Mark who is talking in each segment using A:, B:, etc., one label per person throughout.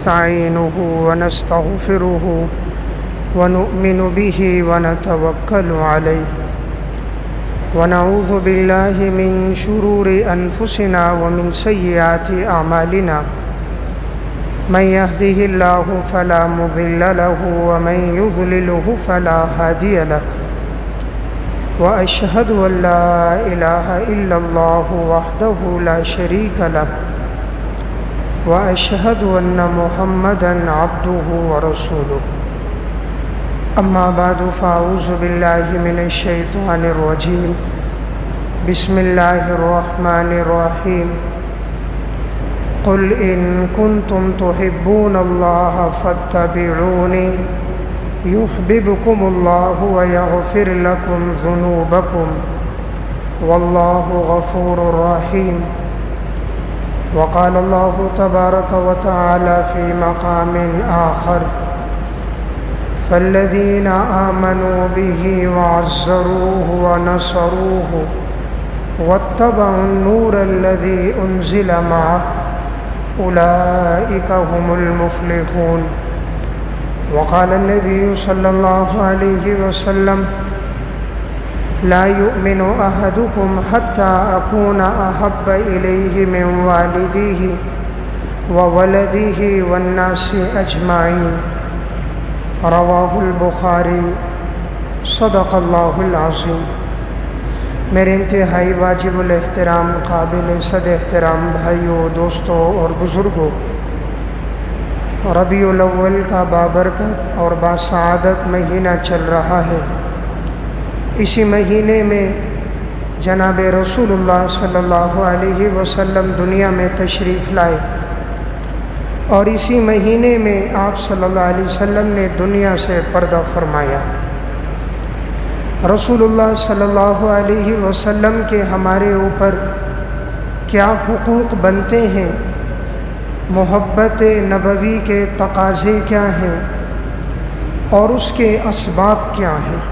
A: ونستعينه ونستغفره ونؤمن به ونتوكل عليه ونعوذ بالله من شرور أنفسنا ومن سيئات أعمالنا من يهده الله فلا مضل له ومن يضلله فلا هادي له وأشهد أن لا إله إلا الله وحده لا شريك له وأشهد أن محمدًا عبده ورسوله أما بعد فأعوذ بالله من الشيطان الرجيم بسم الله الرحمن الرحيم قل إن كنتم تحبون الله فاتبعوني يحببكم الله ويغفر لكم ذنوبكم والله غفور رحيم وقال الله تبارك وتعالى في مقام آخر فالذين آمنوا به وعزروه ونصروه واتبعوا النور الذي أنزل معه أولئك هم المفلحون وقال النبي صلى الله عليه وسلم لا يؤمن أحدكم حتى أكون أحب إليه من والده وولده والناس أجمعين رواہ البخاری صدق اللہ العظیم۔ میرے انتہائی واجب الاحترام قابل صد احترام بھائیوں، دوستوں اور بزرگوں، ربیع الاول کا بابرکت اور باسعادت مہینہ چل رہا ہے۔ اسی مہینے میں جناب رسول اللہ صلی اللہ علیہ وسلم دنیا میں تشریف لائے اور اسی مہینے میں آپ صلی اللہ علیہ وسلم نے دنیا سے پردہ فرمایا۔ رسول اللہ صلی اللہ علیہ وسلم کے ہمارے اوپر کیا حقوق بنتے ہیں، محبت نبوی کے تقاضے کیا ہیں اور اس کے اسباب کیا ہیں۔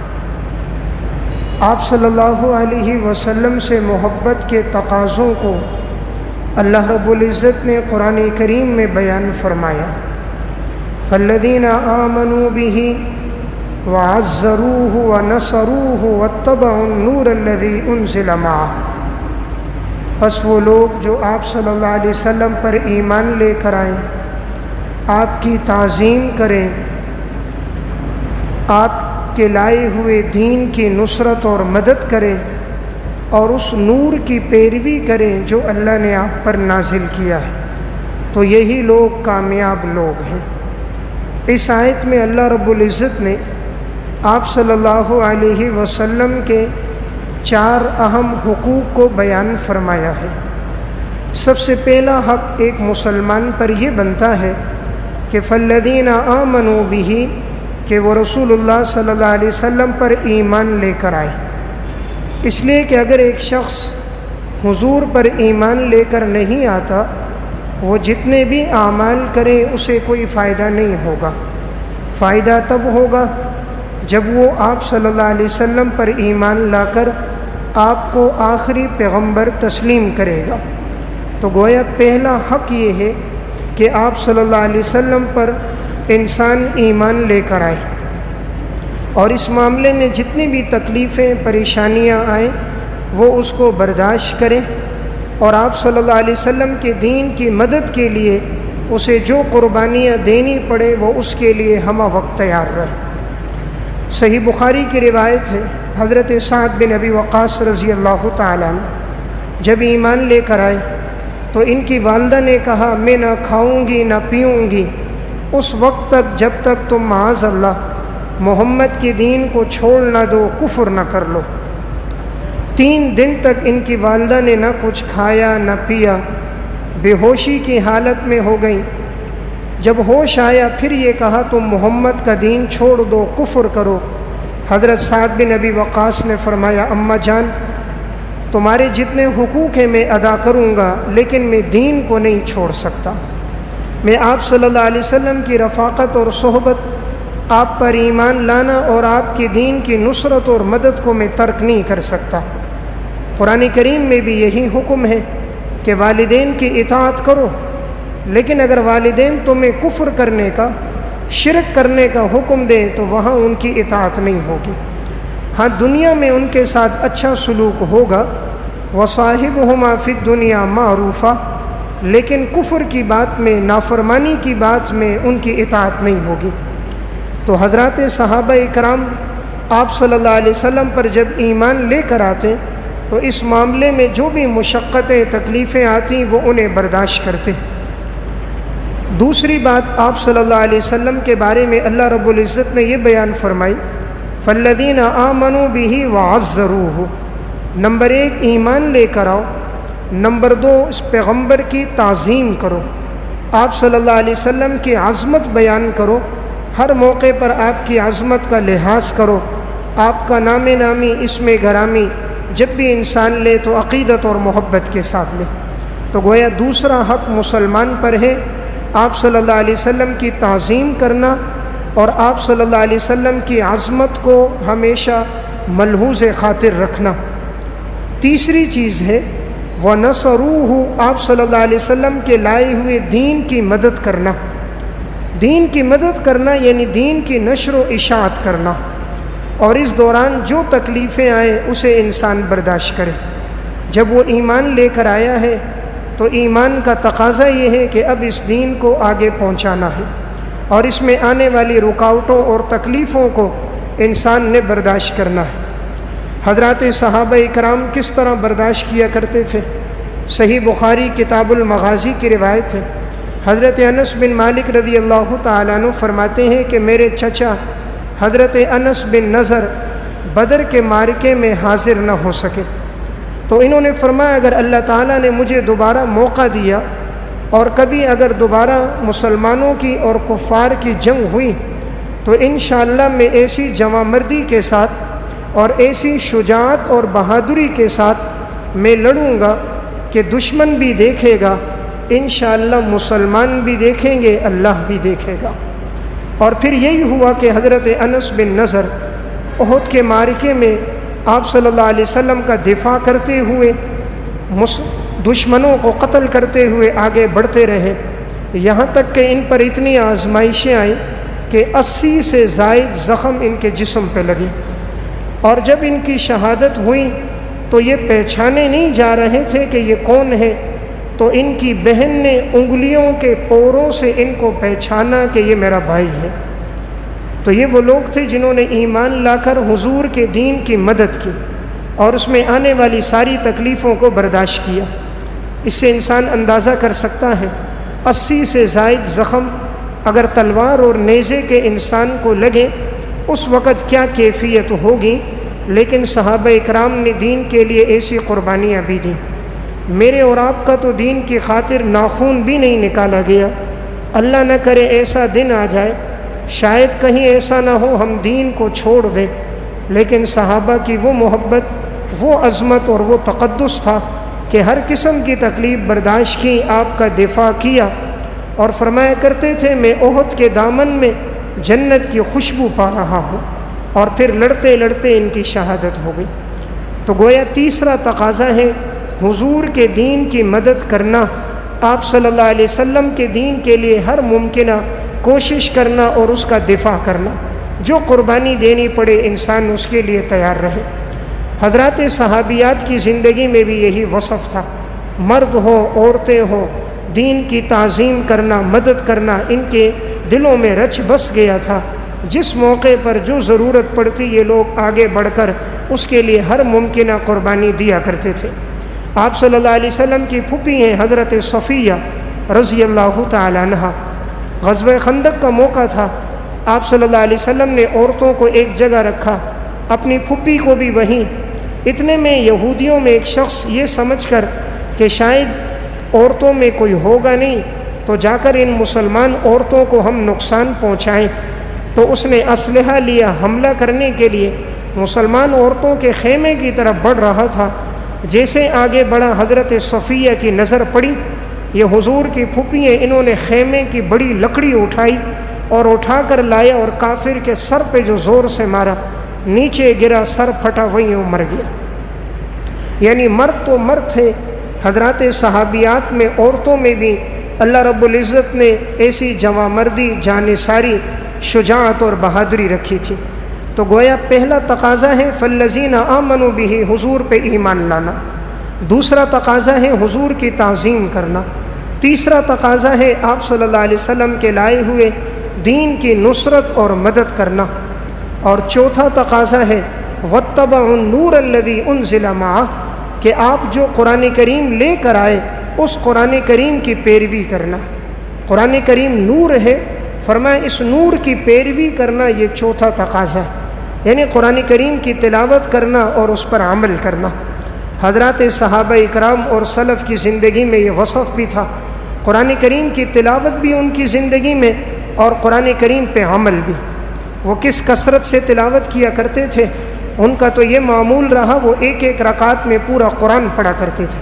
A: آپ صلی اللہ علیہ وسلم سے محبت کے تقاضوں کو اللہ رب العزت نے قرآن کریم میں بیان فرمایا، فالذین آمنوا بہ وعزروہ ونصروہ واتبعوا النور الذی انزل معہ۔ پس وہ لوگ جو آپ صلی اللہ علیہ وسلم پر ایمان لے کر آئیں، آپ کی تعظیم کریں، آپ کے لائے ہوئے دین کی نصرت اور مدد کریں اور اس نور کی پیروی کریں جو اللہ نے آپ پر نازل کیا ہے، تو یہی لوگ کامیاب لوگ ہیں۔ اس آیت میں اللہ رب العزت نے آپ صلی اللہ علیہ وسلم کے 4 اہم حقوق کو بیان فرمایا ہے۔ سب سے پہلا حق ایک مسلمان پر یہ بنتا ہے کہ فالذین آمنوا بہ، کہ وہ رسول اللہ صلی اللہ علیہ وسلم پر ایمان لے کر آئے۔ اس لیے کہ اگر ایک شخص حضور پر ایمان لے کر نہیں آتا، وہ جتنے بھی اعمال کرے اسے کوئی فائدہ نہیں ہوگا۔ فائدہ تب ہوگا جب وہ آپ صلی اللہ علیہ وسلم پر ایمان لا کر آپ کو آخری پیغمبر تسلیم کرے گا۔ تو گویا پہلا حق یہ ہے کہ آپ صلی اللہ علیہ وسلم پر انسان ایمان لے کر آئے اور اس معاملے میں جتنی بھی تکلیفیں پریشانیاں آئیں وہ اس کو برداشت کریں اور آپ صلی اللہ علیہ وسلم کے دین کی مدد کے لیے اسے جو قربانیاں دینی پڑے وہ اس کے لیے ہمہ وقت تیار رہے۔ صحیح بخاری کی روایت ہے، حضرت سعد بن ابی وقاص رضی اللہ تعالیٰ عنہ جب ایمان لے کر آئے تو ان کی والدہ نے کہا، میں نہ کھاؤں گی نہ پیوں گی اس وقت تک جب تک تم معاذ اللہ محمد کے دین کو چھوڑ نہ دو، کفر نہ کر لو۔ 3 دن تک ان کی والدہ نے نہ کچھ کھایا نہ پیا، بے ہوشی کی حالت میں ہو گئیں۔ جب ہوش آیا پھر یہ کہا تم محمد کا دین چھوڑ دو، کفر کرو۔ حضرت سعد بن ابی وقاص نے فرمایا، اماں جان تمہارے جتنے حقوق ہیں میں ادا کروں گا، لیکن میں دین کو نہیں چھوڑ سکتا۔ میں آپ صلی اللہ علیہ وسلم کی رفاقت اور صحبت، آپ پر ایمان لانا اور آپ کے دین کی نصرت اور مدد کو میں ترک نہیں کر سکتا۔ قرآن کریم میں بھی یہی حکم ہے کہ والدین کی اطاعت کرو، لیکن اگر والدین تمہیں کفر کرنے کا، شرک کرنے کا حکم دیں تو وہاں ان کی اطاعت نہیں ہوگی۔ ہاں دنیا میں ان کے ساتھ اچھا سلوک ہوگا، وصاحبہما فی الدنیا معروفا، لیکن کفر کی بات میں، نافرمانی کی بات میں ان کی اطاعت نہیں ہوگی۔ تو حضرات صحابہ کرام آپ صلی اللہ علیہ وسلم پر جب ایمان لے کر آتے تو اس معاملے میں جو بھی مشقتیں، تکلیفیں آتی وہ انہیں برداشت کرتے۔ دوسری بات آپ صلی اللہ علیہ وسلم کے بارے میں اللہ رب العزت نے یہ بیان فرمائی، فالذین آمنوا بہ وعزروہ۔ نمبر 1 ایمان لے کر آؤ، نمبر 2 اس پیغمبر کی تعظیم کرو، آپ صلی اللہ علیہ وسلم کی عظمت بیان کرو، ہر موقع پر آپ کی عظمت کا لحاظ کرو، آپ کا نام نامی، اسم گرامی جب بھی انسان لے تو عقیدت اور محبت کے ساتھ لے۔ تو گویا دوسرا حق مسلمان پر ہے آپ صلی اللہ علیہ وسلم کی تعظیم کرنا اور آپ صلی اللہ علیہ وسلم کی عظمت کو ہمیشہ ملحوظ خاطر رکھنا۔ تیسری چیز ہے وَنَصَرُوهُ، آپ صلی اللہ علیہ وسلم کے لائے ہوئے دین کی مدد کرنا۔ دین کی مدد کرنا یعنی دین کی نشر و اشاعت کرنا، اور اس دوران جو تکلیفیں آئیں اسے انسان برداشت کرے۔ جب وہ ایمان لے کر آیا ہے تو ایمان کا تقاضا یہ ہے کہ اب اس دین کو آگے پہنچانا ہے، اور اس میں آنے والی رکاوٹوں اور تکلیفوں کو انسان نے برداشت کرنا ہے۔ حضرات صحابہ کرام کس طرح برداشت کیا کرتے تھے؟ صحیح بخاری کتاب المغازی کی روایت ہے، حضرت انس بن مالک رضی اللہ تعالیٰ عنہ فرماتے ہیں کہ میرے چچا حضرت انس بن نضر بدر کے معرکے میں حاضر نہ ہو سکے، تو انہوں نے فرمایا اگر اللہ تعالیٰ نے مجھے دوبارہ موقع دیا اور کبھی اگر دوبارہ مسلمانوں کی اور کفار کی جنگ ہوئی تو انشاءاللہ میں ایسی جواں مردی کے ساتھ اور ایسی شجاعت اور بہادری کے ساتھ میں لڑوں گا کہ دشمن بھی دیکھے گا، انشاءاللہ مسلمان بھی دیکھیں گے، اللہ بھی دیکھے گا۔ اور پھر یہی ہوا کہ حضرت انس بن نضر احد کے معرکے میں آپ صلی اللہ علیہ وسلم کا دفاع کرتے ہوئے دشمنوں کو قتل کرتے ہوئے آگے بڑھتے رہے، یہاں تک کہ ان پر اتنی آزمائشیں آئیں کہ 80 سے زائد زخم ان کے جسم پہ لگے، اور جب ان کی شہادت ہوئی تو یہ پہچانے نہیں جا رہے تھے کہ یہ کون ہے، تو ان کی بہن نے انگلیوں کے پوروں سے ان کو پہچانا کہ یہ میرا بھائی ہے۔ تو یہ وہ لوگ تھے جنہوں نے ایمان لا کر حضور کے دین کی مدد کی اور اس میں آنے والی ساری تکلیفوں کو برداشت کیا۔ اس سے انسان اندازہ کر سکتا ہے 80 سے زائد زخم اگر تلوار اور نیزے کے انسان کو لگے اس وقت کیا کیفیت ہوگی، لیکن صحابہ اکرام نے دین کے لیے ایسی قربانیاں بھی دیں۔ میرے اور آپ کا تو دین کی خاطر ناخون بھی نہیں نکالا گیا، اللہ نہ کرے ایسا دن آ جائے، شاید کہیں ایسا نہ ہو ہم دین کو چھوڑ دیں، لیکن صحابہ کی وہ محبت، وہ عظمت اور وہ تقدس تھا کہ ہر قسم کی تکلیف برداشت کی، آپ کا دفاع کیا، اور فرمایا کرتے تھے میں احد کے دامن میں جنت کی خوشبو پا رہا ہوں، اور پھر لڑتے لڑتے ان کی شہادت ہو گئی۔ تو گویا تیسرا تقاضا ہے حضور کے دین کی مدد کرنا، آپ صلی اللہ علیہ وسلم کے دین کے لیے ہر ممکنہ کوشش کرنا اور اس کا دفاع کرنا، جو قربانی دینی پڑے انسان اس کے لیے تیار رہے۔ حضرات صحابیات کی زندگی میں بھی یہی وصف تھا، مرد ہو عورتیں ہو، دین کی تعظیم کرنا، مدد کرنا ان کے دلوں میں رچ بس گیا تھا۔ جس موقع پر جو ضرورت پڑتی یہ لوگ آگے بڑھ کر اس کے لیے ہر ممکنہ قربانی دیا کرتے تھے۔ آپ صلی اللہ علیہ وسلم کی پھوپھی ہیں حضرت صفیہ رضی اللہ تعالی عنہا، غزوہ خندق کا موقع تھا، آپ صلی اللہ علیہ وسلم نے عورتوں کو ایک جگہ رکھا، اپنی پھوپھی کو بھی وہیں۔ اتنے میں یہودیوں میں ایک شخص یہ سمجھ کر کہ شاید عورتوں میں کوئی ہوگا نہیں تو جا کر ان مسلمان عورتوں کو ہم نقصان پہنچائیں، تو اس نے اسلحہ لیا، حملہ کرنے کے لیے مسلمان عورتوں کے خیمے کی طرف بڑھ رہا تھا۔ جیسے آگے بڑھا حضرت صفیہ کی نظر پڑی، یہ حضور کی پھوپھی ہیں، انہوں نے خیمے کی بڑی لکڑی اٹھائی اور اٹھا کر لایا اور کافر کے سر پہ جو زور سے مارا، نیچے گرا، سر پھٹا، وہیں وہ مر گیا۔ یعنی مرد تو مرد تھے، حضرات صحابیات میں عورتوں میں بھی اللہ رب العزت نے ایسی جواں مردی، جانثاری، شجاعت اور بہادری رکھی تھی۔ تو گویا پہلا تقاضا ہے فالذین آمنوا بہ، حضور پہ ایمان لانا۔ دوسرا تقاضا ہے حضور کی تعظیم کرنا۔ تیسرا تقاضا ہے آپ صلی اللہ علیہ وسلم کے لائے ہوئے دین کی نصرت اور مدد کرنا۔ اور چوتھا تقاضا ہے واتبعوا النور الذی انزل معہ، کہ آپ جو قرآن کریم لے کر آئے اس قرآن کریم کی پیروی کرنا۔ قرآن کریم نور ہے، فرمایا اس نور کی پیروی کرنا، یہ چوتھا تقاضا ہے، یعنی قرآن کریم کی تلاوت کرنا اور اس پر عمل کرنا۔ حضرات صحابہ اکرام اور سلف کی زندگی میں یہ وصف بھی تھا، قرآن کریم کی تلاوت بھی ان کی زندگی میں اور قرآن کریم پہ عمل بھی۔ وہ کس کثرت سے تلاوت کیا کرتے تھے، ان کا تو یہ معمول رہا، وہ ایک ایک رکعت میں پورا قرآن پڑھا کرتے تھے۔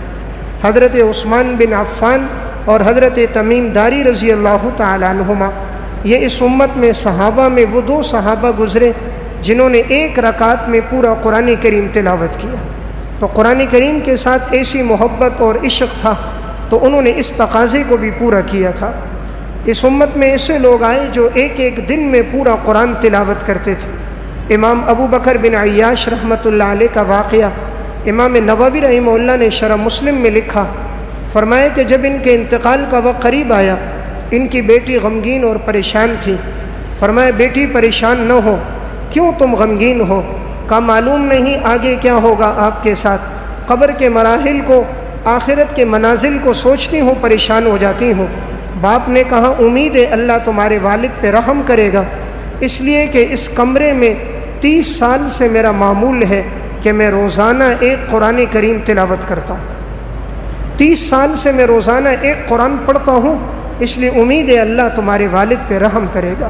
A: حضرت عثمان بن عفان اور حضرت تمیم داری رضی اللہ تعالی عنہما، یہ اس امت میں صحابہ میں وہ دو صحابہ گزرے جنہوں نے ایک رکعت میں پورا قرآن کریم تلاوت کیا۔ تو قرآن کریم کے ساتھ ایسی محبت اور عشق تھا، تو انہوں نے اس تقاضے کو بھی پورا کیا تھا۔ اس امت میں ایسے لوگ آئے جو ایک ایک دن میں پورا قرآن تلاوت کرتے تھے۔ امام ابو بکر بن عیاش رحمۃ اللہ علیہ کا واقعہ امام نووی رحمہ اللہ نے شرح مسلم میں لکھا، فرمایا کہ جب ان کے انتقال کا وقت قریب آیا، ان کی بیٹی غمگین اور پریشان تھی۔ فرمایا بیٹی پریشان نہ ہو، کیوں تم غمگین ہو؟ کہا معلوم نہیں آگے کیا ہوگا آپ کے ساتھ، قبر کے مراحل کو، آخرت کے منازل کو سوچتی ہوں پریشان ہو جاتی ہوں۔ باپ نے کہا امید ہے اللہ تمہارے والد پہ رحم کرے گا، اس لیے کہ اس کمرے میں 30 سال سے میرا معمول ہے کہ میں روزانہ ایک قرآن کریم تلاوت کرتا ہوں، 30 سال سے میں روزانہ ایک قرآن پڑھتا ہوں، اس لیے امید ہے اللہ تمہارے والد پہ رحم کرے گا۔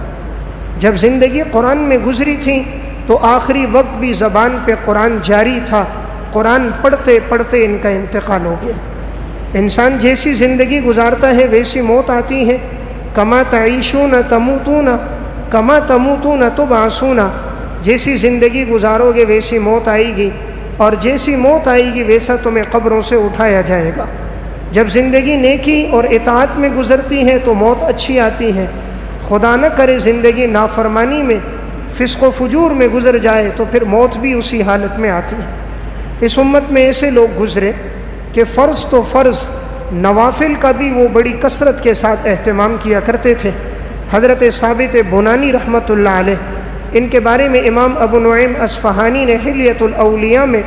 A: جب زندگی قرآن میں گزری تھی تو آخری وقت بھی زبان پہ قرآن جاری تھا، قرآن پڑھتے پڑھتے ان کا انتقال ہو گیا۔ انسان جیسی زندگی گزارتا ہے ویسی موت آتی ہے۔ کما تعیشون تموتون کما تموتون تبعثون، جیسی زندگی گزارو گے ویسی موت آئے گی، اور جیسی موت آئے گی ویسا تمہیں قبروں سے اٹھایا جائے گا۔ جب زندگی نیکی اور اطاعت میں گزرتی ہے تو موت اچھی آتی ہے، خدا نہ کرے زندگی نافرمانی میں، فسق و فجور میں گزر جائے تو پھر موت بھی اسی حالت میں آتی ہے۔ اس امت میں ایسے لوگ گزرے کہ فرض تو فرض، نوافل کا بھی وہ بڑی کثرت کے ساتھ اہتمام کیا کرتے تھے۔ حضرت ثابت بنانی رحمۃ اللہ علیہ، ان کے بارے میں امام ابو نعیم اصفہانی نے حلیۃ الاولیاء میں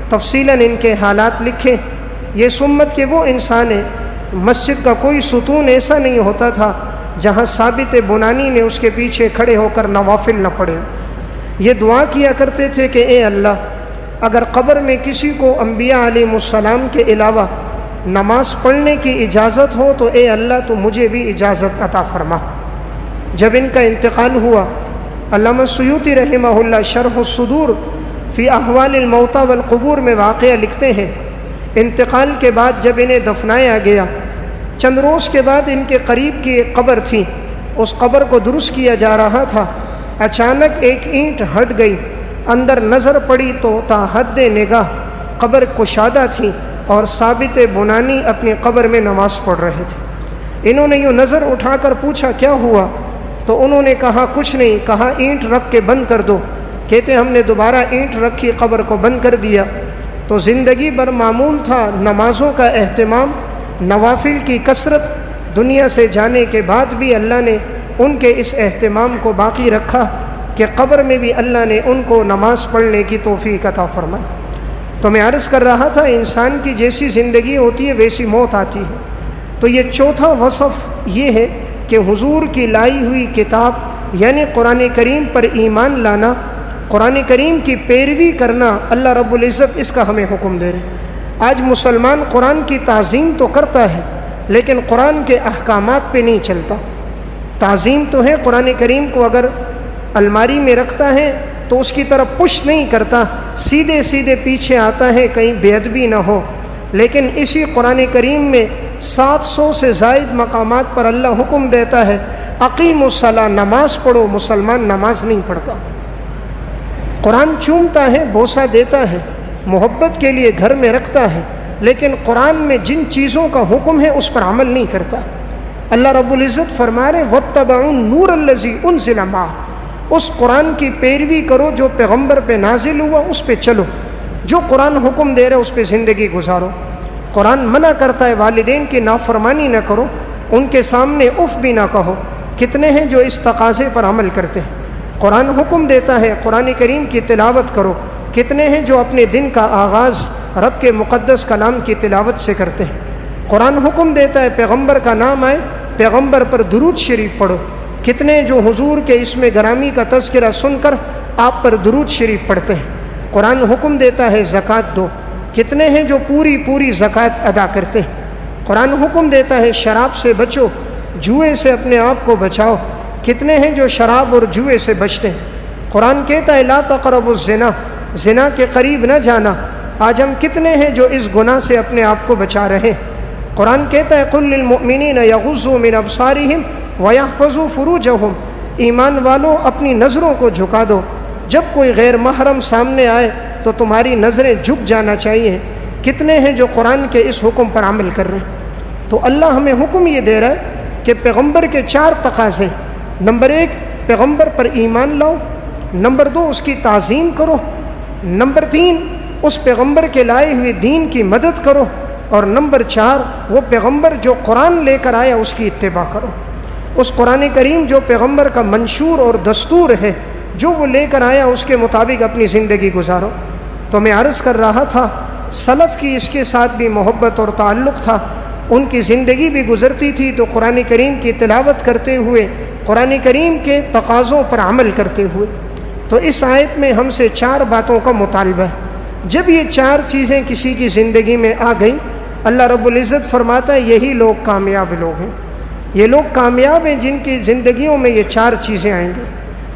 A: تفصیلاً ان کے حالات لکھے۔ یہ اس امت کے وہ انسان ہیں، مسجد کا کوئی ستون ایسا نہیں ہوتا تھا جہاں ثابت بنانی نے اس کے پیچھے کھڑے ہو کر نوافل نہ پڑھے۔ یہ دعا کیا کرتے تھے کہ اے اللہ، اگر قبر میں کسی کو انبیاء علیہ السلام کے علاوہ نماز پڑھنے کی اجازت ہو تو اے اللہ تو مجھے بھی اجازت عطا فرما۔ جب ان کا انتقال ہوا، علامہ سیوطی رحمہ اللہ شرح الصدور فی احوال الموتى والقبور میں واقعہ لکھتے ہیں، انتقال کے بعد جب انہیں دفنایا گیا، چند روز کے بعد ان کے قریب کی ایک قبر تھی، اس قبر کو درست کیا جا رہا تھا، اچانک ایک اینٹ ہٹ گئی، اندر نظر پڑی تو تا حد نگاہ قبر کشادہ تھی اور ثابت بنانی اپنی قبر میں نماز پڑھ رہے تھے۔ انہوں نے یوں نظر اٹھا کر پوچھا کیا ہوا؟ تو انہوں نے کہا کچھ نہیں۔ کہا اینٹ رکھ کے بند کر دو۔ کہتے ہم نے دوبارہ اینٹ رکھی، قبر کو بند کر دیا۔ تو زندگی بھر معمول تھا نمازوں کا اہتمام، نوافل کی کثرت، دنیا سے جانے کے بعد بھی اللہ نے ان کے اس اہتمام کو باقی رکھا کہ قبر میں بھی اللہ نے ان کو نماز پڑھنے کی توفیق عطا فرمائی۔ تو میں عرض کر رہا تھا انسان کی جیسی زندگی ہوتی ہے ویسی موت آتی ہے۔ تو یہ چوتھا وصف یہ ہے کہ حضور کی لائی ہوئی کتاب یعنی قرآن کریم پر ایمان لانا، قرآن کریم کی پیروی کرنا، اللہ رب العزت اس کا ہمیں حکم دے رہے۔ آج مسلمان قرآن کی تعظیم تو کرتا ہے لیکن قرآن کے احکامات پہ نہیں چلتا۔ تعظیم تو ہے، قرآن کریم کو اگر الماری میں رکھتا ہے تو اس کی طرف پش نہیں کرتا، سیدھے سیدھے پیچھے آتا ہے کہیں بے ادبی نہ ہو۔ لیکن اسی قرآن کریم میں 700 سے زائد مقامات پر اللہ حکم دیتا ہے اقیم الصلاۃ، نماز پڑھو۔ مسلمان نماز نہیں پڑھتا، قرآن چومتا ہے، بوسہ دیتا ہے، محبت کے لیے گھر میں رکھتا ہے، لیکن قرآن میں جن چیزوں کا حکم ہے اس پر عمل نہیں کرتا۔ اللہ رب العزت فرما رہے واتبعوا النور الذی انزل معہ، اس قرآن کی پیروی کرو جو پیغمبر پہ نازل ہوا، اس پہ چلو، جو قرآن حکم دے رہا ہے اس پہ زندگی گزارو۔ قرآن منع کرتا ہے والدین کی نافرمانی نہ کرو، ان کے سامنے اف بھی نہ کہو۔ کتنے ہیں جو اس تقاضے پر عمل کرتے ہیں؟ قرآن حکم دیتا ہے قرآن کریم کی تلاوت کرو، کتنے ہیں جو اپنے دن کا آغاز رب کے مقدس کلام کی تلاوت سے کرتے ہیں؟ قرآن حکم دیتا ہے پیغمبر کا نام آئے پیغمبر پر درود شریف پڑھو، کتنے جو حضور کے اسم گرامی کا تذکرہ سن کر آپ پر درود شریف پڑھتے ہیں؟ قرآن حکم دیتا ہے زکوٰۃ دو، کتنے ہیں جو پوری زکوٰۃ ادا کرتے ہیں؟ قرآن حکم دیتا ہے شراب سے بچو، جوئے سے اپنے آپ کو بچاؤ، کتنے ہیں جو شراب اور جوئے سے بچتے ہیں؟ قرآن کہتا ہے لا تقربوا الزنا، زنا کے قریب نہ جانا، آج ہم کتنے ہیں جو اس گناہ سے اپنے آپ کو بچا رہے ہیں؟ قرآن کہتا ہے قل للمؤمنین یغضوا من ابصارہم ویحفظوا فروجہم، ایمان والو اپنی نظروں کو جھکا دو، جب کوئی غیر محرم سامنے آئے تو تمہاری نظریں جھک جانا چاہیے۔ کتنے ہیں جو قرآن کے اس حکم پر عمل کر رہے ہیں؟ تو اللہ ہمیں حکم یہ دے رہا ہے کہ پیغمبر کے 4 تقاضے، نمبر 1 پیغمبر پر ایمان لاؤ، نمبر 2 اس کی تعظیم کرو، نمبر 3 اس پیغمبر کے لائے ہوئے دین کی مدد کرو، اور نمبر 4 وہ پیغمبر جو قرآن لے کر آیا اس کی اتباع کرو۔ اس قرآن کریم جو پیغمبر کا منشور اور دستور ہے، جو وہ لے کر آیا اس کے مطابق اپنی زندگی گزارو۔ تو میں عرض کر رہا تھا سلف کی اس کے ساتھ بھی محبت اور تعلق تھا، ان کی زندگی بھی گزرتی تھی تو قرآن کریم کی تلاوت کرتے ہوئے، قرآن کریم کے تقاضوں پر عمل کرتے ہوئے۔ تو اس آیت میں ہم سے 4 باتوں کا مطالبہ ہے۔ جب یہ 4 چیزیں کسی کی زندگی میں آ گئیں، اللہ رب العزت فرماتا ہے یہی لوگ کامیاب لوگ ہیں، یہ لوگ کامیاب ہیں جن کی زندگیوں میں یہ 4 چیزیں آئیں گی۔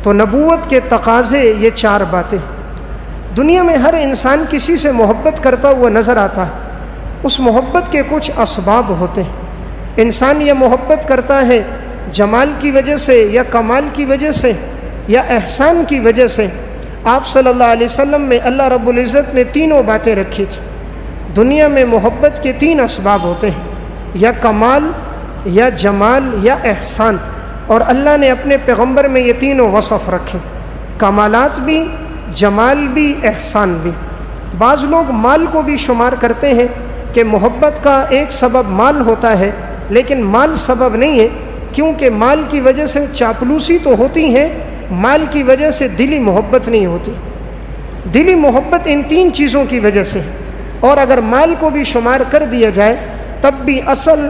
A: تو نبوت کے تقاضے یہ 4 باتیں۔ دنیا میں ہر انسان کسی سے محبت کرتا ہوا نظر آتا ہے، اس محبت کے کچھ اسباب ہوتے ہیں۔ انسان یہ محبت کرتا ہے جمال کی وجہ سے یا کمال کی وجہ سے یا احسان کی وجہ سے۔ آپ صلی اللہ علیہ وسلم میں اللہ رب العزت نے تینوں باتیں رکھی تھی۔ دنیا میں محبت کے 3 اسباب ہوتے ہیں، یا کمال یا جمال یا احسان، اور اللہ نے اپنے پیغمبر میں یہ تینوں وصف رکھے، کمالات بھی، جمال بھی، احسان بھی۔ بعض لوگ مال کو بھی شمار کرتے ہیں کہ محبت کا ایک سبب مال ہوتا ہے، لیکن مال سبب نہیں ہے، کیونکہ مال کی وجہ سے چاپلوسی تو ہوتی ہے، مال کی وجہ سے دلی محبت نہیں ہوتی۔ دلی محبت ان 3 چیزوں کی وجہ سے، اور اگر مال کو بھی شمار کر دیا جائے تب بھی اصل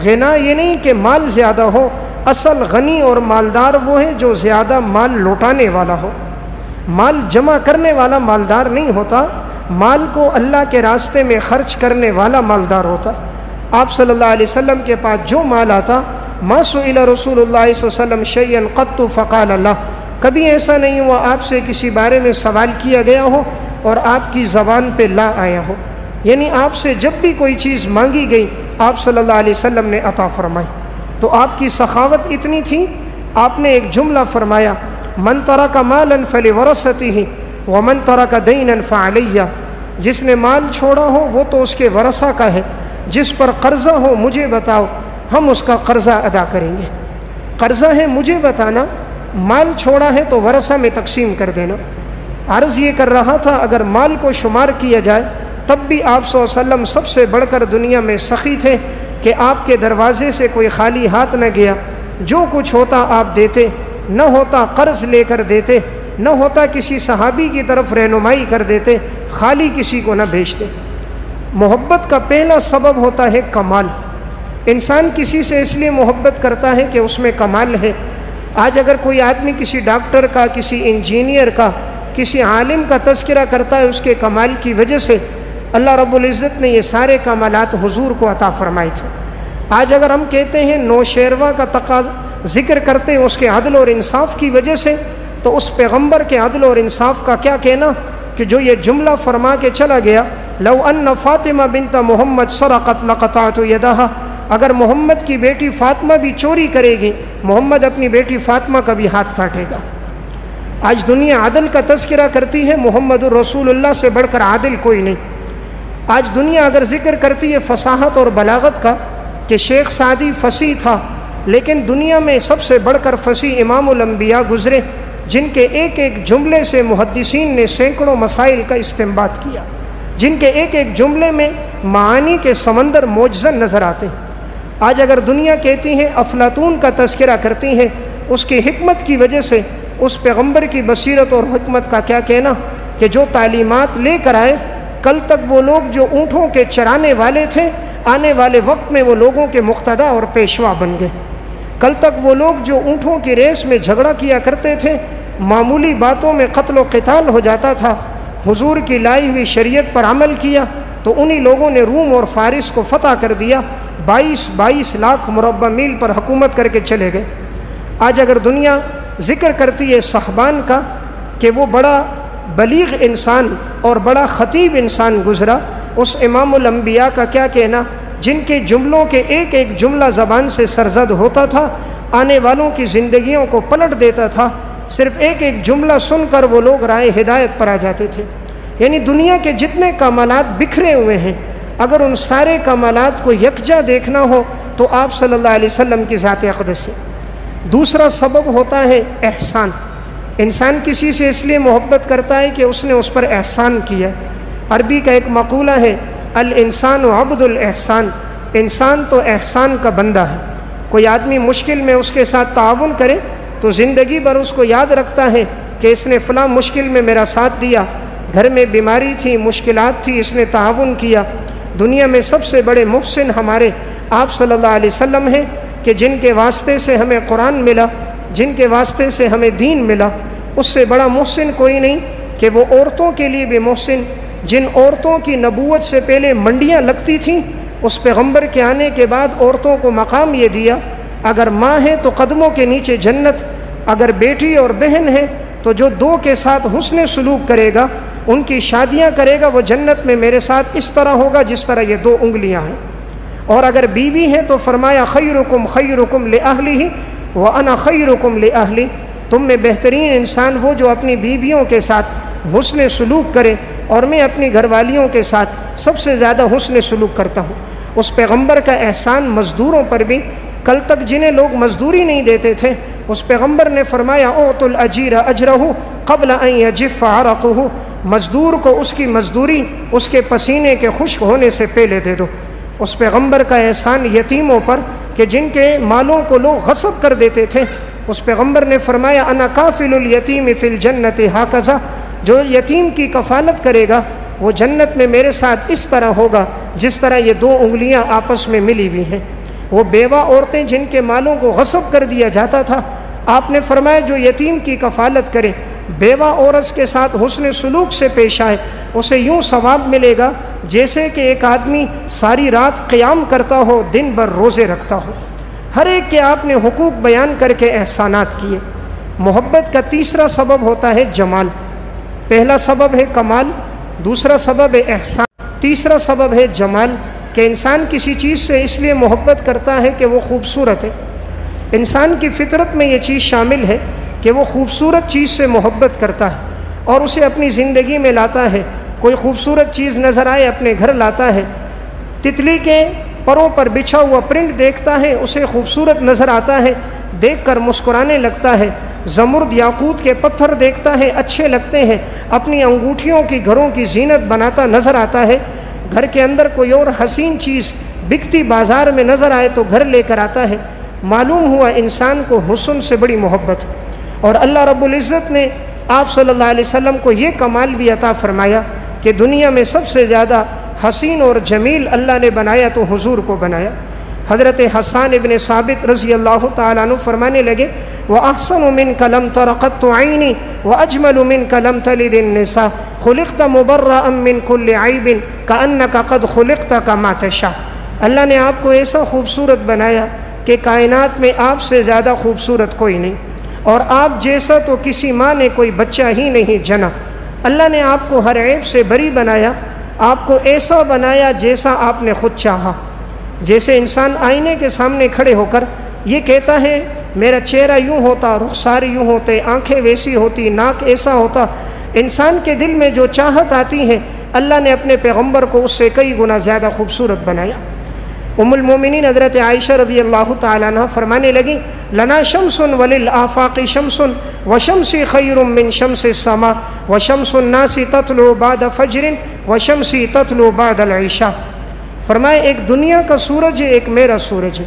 A: غنا یہ نہیں کہ مال زیادہ ہو، اصل غنی اور مالدار وہ ہے جو زیادہ مال لوٹانے والا ہو۔ مال جمع کرنے والا مالدار نہیں ہوتا، مال کو اللہ کے راستے میں خرچ کرنے والا مالدار ہوتا۔ آپ صلی اللہ علیہ وسلم کے پاس جو مال آتا، ما سئل رسول اللہ صلی اللہ علیہ وسلم شیئا قط فقال اللہ، کبھی ایسا نہیں ہوا آپ سے کسی بارے میں سوال کیا گیا ہو اور آپ کی زبان پہ لا آیا ہو، یعنی آپ سے جب بھی کوئی چیز مانگی گئی آپ صلی اللہ علیہ وسلم نے عطا فرمائی۔ تو آپ کی سخاوت اتنی تھی، آپ نے ایک جملہ فرمایا من ترک مالا فلورثته ومن ترک دینا فعلی، جس نے مال چھوڑا ہو وہ تو اس کے ورثہ کا ہے، جس پر قرضہ ہو مجھے بتاؤ، ہم اس کا قرضہ ادا کریں گے۔ قرضہ ہے مجھے بتانا، مال چھوڑا ہے تو ورثہ میں تقسیم کر دینا۔ عرض یہ کر رہا تھا اگر مال کو شمار کیا جائے تب بھی آپ صلی اللہ علیہ وسلم سب سے بڑھ کر دنیا میں سخی تھے کہ آپ کے دروازے سے کوئی خالی ہاتھ نہ گیا، جو کچھ ہوتا آپ دیتے، نہ ہوتا قرض لے کر دیتے، نہ ہوتا کسی صحابی کی طرف رہنمائی کر دیتے، خالی کسی کو نہ بھیجتے۔ محبت کا پہلا سبب ہوتا ہے کمال۔ انسان کسی سے اس لیے محبت کرتا ہے کہ اس میں کمال ہے۔ آج اگر کوئی آدمی کسی ڈاکٹر کا، کسی انجینئر کا، کسی عالم کا تذکرہ کرتا ہے اس کے کمال کی وجہ سے، اللہ رب العزت نے یہ سارے کمالات حضور کو عطا فرمائے تھے۔ آج اگر ہم کہتے ہیں نوشیروہ کا تقاضا ذکر کرتے ہیں اس کے عدل اور انصاف کی وجہ سے، تو اس پیغمبر کے عدل اور انصاف کا کیا کہنا کہ جو یہ جملہ فرما کے چلا گیا لو ان فاطمہ بنت محمد سرقت لقطعت یدہا، اگر محمد کی بیٹی فاطمہ بھی چوری کرے گی محمد اپنی بیٹی فاطمہ کا بھی ہاتھ کاٹے گا۔ آج دنیا عدل کا تذکرہ کرتی ہے، محمد الرسول اللہ سے بڑھ کر عادل کوئی نہیں۔ آج دنیا اگر ذکر کرتی ہے فصاحت اور بلاغت کا کہ شیخ سعدی فصیح تھا، لیکن دنیا میں سب سے بڑھ کر فصیح امام الانبیاء گزرے، جن کے ایک ایک جملے سے محدثین نے سینکڑوں مسائل کا استنباط کیا، جن کے ایک ایک جملے میں معانی کے سمندر موجزن نظر آتے ہیں۔ آج اگر دنیا کہتی ہے، افلاطون کا تذکرہ کرتی ہے، اس کی حکمت کی وجہ سے، اس پیغمبر کی بصیرت اور حکمت کا کیا کہنا کہ جو تعلیمات لے کر آئے، کل تک وہ لوگ جو اونٹوں کے چرانے والے تھے، آنے والے وقت میں وہ لوگوں کے مقتدا اور پیشوا بن گئے۔ کل تک وہ لوگ جو اونٹوں کی ریس میں جھگڑا کیا کرتے تھے، معمولی باتوں میں قتل و قتال ہو جاتا تھا، حضور کی لائی ہوئی شریعت پر عمل کیا تو انہی لوگوں نے روم اور فارس کو فتح کر دیا، 22 لاکھ مربع میل پر حکومت کر کے چلے گئے۔ آج اگر دنیا ذکر کرتی ہے صحبان کا کہ وہ بڑا بلیغ انسان اور بڑا خطیب انسان گزرا، اس امام الانبیاء کا کیا کہنا، جن کے جملوں کے ایک ایک جملہ زبان سے سرزد ہوتا تھا، آنے والوں کی زندگیوں کو پلٹ دیتا تھا، صرف ایک ایک جملہ سن کر وہ لوگ رائے ہدایت پر آ جاتے تھے۔ یعنی دنیا کے جتنے کمالات بکھرے ہوئے ہیں، اگر ان سارے کمالات کو یکجا دیکھنا ہو تو آپ صلی اللہ علیہ وسلم کی ذات اقدس ہے۔ دوسرا سبب ہوتا ہے احسان۔ انسان کسی سے اس لیے محبت کرتا ہے کہ اس نے اس پر احسان کیا۔ عربی کا ایک مقولہ ہے، الانسان عبد الاحسان، انسان تو احسان کا بندہ ہے۔ کوئی آدمی مشکل میں اس کے ساتھ تعاون کرے تو زندگی بھر اس کو یاد رکھتا ہے کہ اس نے فلاں مشکل میں میرا ساتھ دیا، گھر میں بیماری تھی، مشکلات تھی، اس نے تعاون کیا۔ دنیا میں سب سے بڑے محسن ہمارے آپ صلی اللہ علیہ وسلم ہیں کہ جن کے واسطے سے ہمیں قرآن ملا، جن کے واسطے سے ہمیں دین ملا۔ اس سے بڑا محسن کوئی نہیں کہ وہ عورتوں کے لیے بھی محسن، جن عورتوں کی نبوت سے پہلے منڈیاں لگتی تھیں، اس پیغمبر کے آنے کے بعد عورتوں کو مقام یہ دیا، اگر ماں ہے تو قدموں کے نیچے جنت، اگر بیٹی اور بہن ہے تو جو دو کے ساتھ حسن سلوک کرے گا، ان کی شادیاں کرے گا، وہ جنت میں میرے ساتھ اس طرح ہوگا جس طرح یہ 2 انگلیاں ہیں۔ اور اگر بیوی ہے تو فرمایا خیرکم خیرکم لأہلہ وأنا خیرکم لأہلی، تم میں بہترین انسان وہ جو اپنی بیویوں کے ساتھ حسن سلوک کرے، اور میں اپنی گھر والیوں کے ساتھ سب سے زیادہ حسن سلوک کرتا ہوں۔ اس پیغمبر کا احسان مزدوروں پر بھی، کل تک جنہیں لوگ مزدوری نہیں دیتے تھے، اس پیغمبر نے فرمایا اعطوا الاجیر اجرہ قبل ان یجف عرقہ، مزدور کو اس کی مزدوری اس کے پسینے کے خشک ہونے سے پہلے دے دو۔ اس پیغمبر کا احسان یتیموں پر کہ جن کے مالوں کو لوگ غصب کر دیتے تھے، اس پیغمبر نے فرمایا انا کافل الیتیم فی الجنت ہکذا، جو یتیم کی کفالت کرے گا وہ جنت میں میرے ساتھ اس طرح ہوگا جس طرح یہ 2 انگلیاں آپس میں ملی ہوئی ہیں۔ وہ بیوہ عورتیں جن کے مالوں کو غصب کر دیا جاتا تھا، آپ نے فرمایا جو یتیم کی کفالت کرے، بیوہ عورت کے ساتھ حسن سلوک سے پیش آئے، اسے یوں ثواب ملے گا جیسے کہ ایک آدمی ساری رات قیام کرتا ہو، دن بھر روزے رکھتا ہو۔ ہر ایک کے آپ نے حقوق بیان کر کے احسانات کیے۔ محبت کا تیسرا سبب ہوتا ہے جمال۔ پہلا سبب ہے کمال، دوسرا سبب ہے احسان، تیسرا سبب ہے جمال، کہ انسان کسی چیز سے اس لیے محبت کرتا ہے کہ وہ خوبصورت ہے۔ انسان کی فطرت میں یہ چیز شامل ہے کہ وہ خوبصورت چیز سے محبت کرتا ہے اور اسے اپنی زندگی میں لاتا ہے۔ کوئی خوبصورت چیز نظر آئے اپنے گھر لاتا ہے، تتلی کے پروں پر بچھا ہوا پرنٹ دیکھتا ہے، اسے خوبصورت نظر آتا ہے، دیکھ کر مسکرانے لگتا ہے۔ زمرد یاقوت کے پتھر دیکھتا ہے، اچھے لگتے ہیں، اپنی انگوٹھیوں کی گھروں کی زینت بناتا نظر آتا ہے۔ گھر کے اندر کوئی اور حسین چیز بکتی بازار میں نظر آئے تو گھر لے کر آتا ہے۔ معلوم ہوا انسان کو حسن سے بڑی محبت، اور اللہ رب العزت نے آپ صلی اللہ علیہ وسلم کو یہ کمال بھی عطا فرمایا کہ دنیا میں سب سے زیادہ حسین اور جمیل اللہ نے بنایا تو حضور کو بنایا۔ حضرت حسان ابن ثابت رضی اللہ تعالیٰ عنہ فرمانے لگے وَأَحْسَنُ مِنْكَ لَمْ تَرَ قَطُّ عَيْنِي وَأَجْمَلُ مِنْكَ لَمْ تَلِدِ النِّسَاءُ خُلِقْتَ مُبَرَّأً مِنْ كُلِّ عَيْبٍ كَأَنَّكَ قَدْ خُلِقْتَ كَمَا تَشَاءُ۔ اللہ نے آپ کو ایسا خوبصورت بنایا کہ کائنات میں آپ سے زیادہ خوبصورت کوئی نہیں، اور آپ جیسا تو کسی ماں نے کوئی بچہ ہی نہیں جنا۔ اللہ نے آپ کو ہر عیب سے بری بنایا، آپ کو ایسا بنایا جیسا آپ نے خود چاہا۔ جیسے انسان آئینے کے سامنے کھڑے ہو کر یہ کہتا ہے میرا چہرہ یوں ہوتا، رخسار یوں ہوتے، آنکھیں ویسی ہوتی، ناک ایسا ہوتا، انسان کے دل میں جو چاہت آتی ہے اللہ نے اپنے پیغمبر کو اس سے کئی گنا زیادہ خوبصورت بنایا۔ ام المومنین حضرت عائشہ رضی اللہ تعالیٰ عنہ فرمانے لگیں لنا شمس وللآفاق شمس وشمسی خیر من شمس السماء وشمس الناس تطلع بعد فجر وشمسی تطلع بعد العشاء. فرمائے ایک دنیا کا سورج ہے، ایک میرا سورج ہے.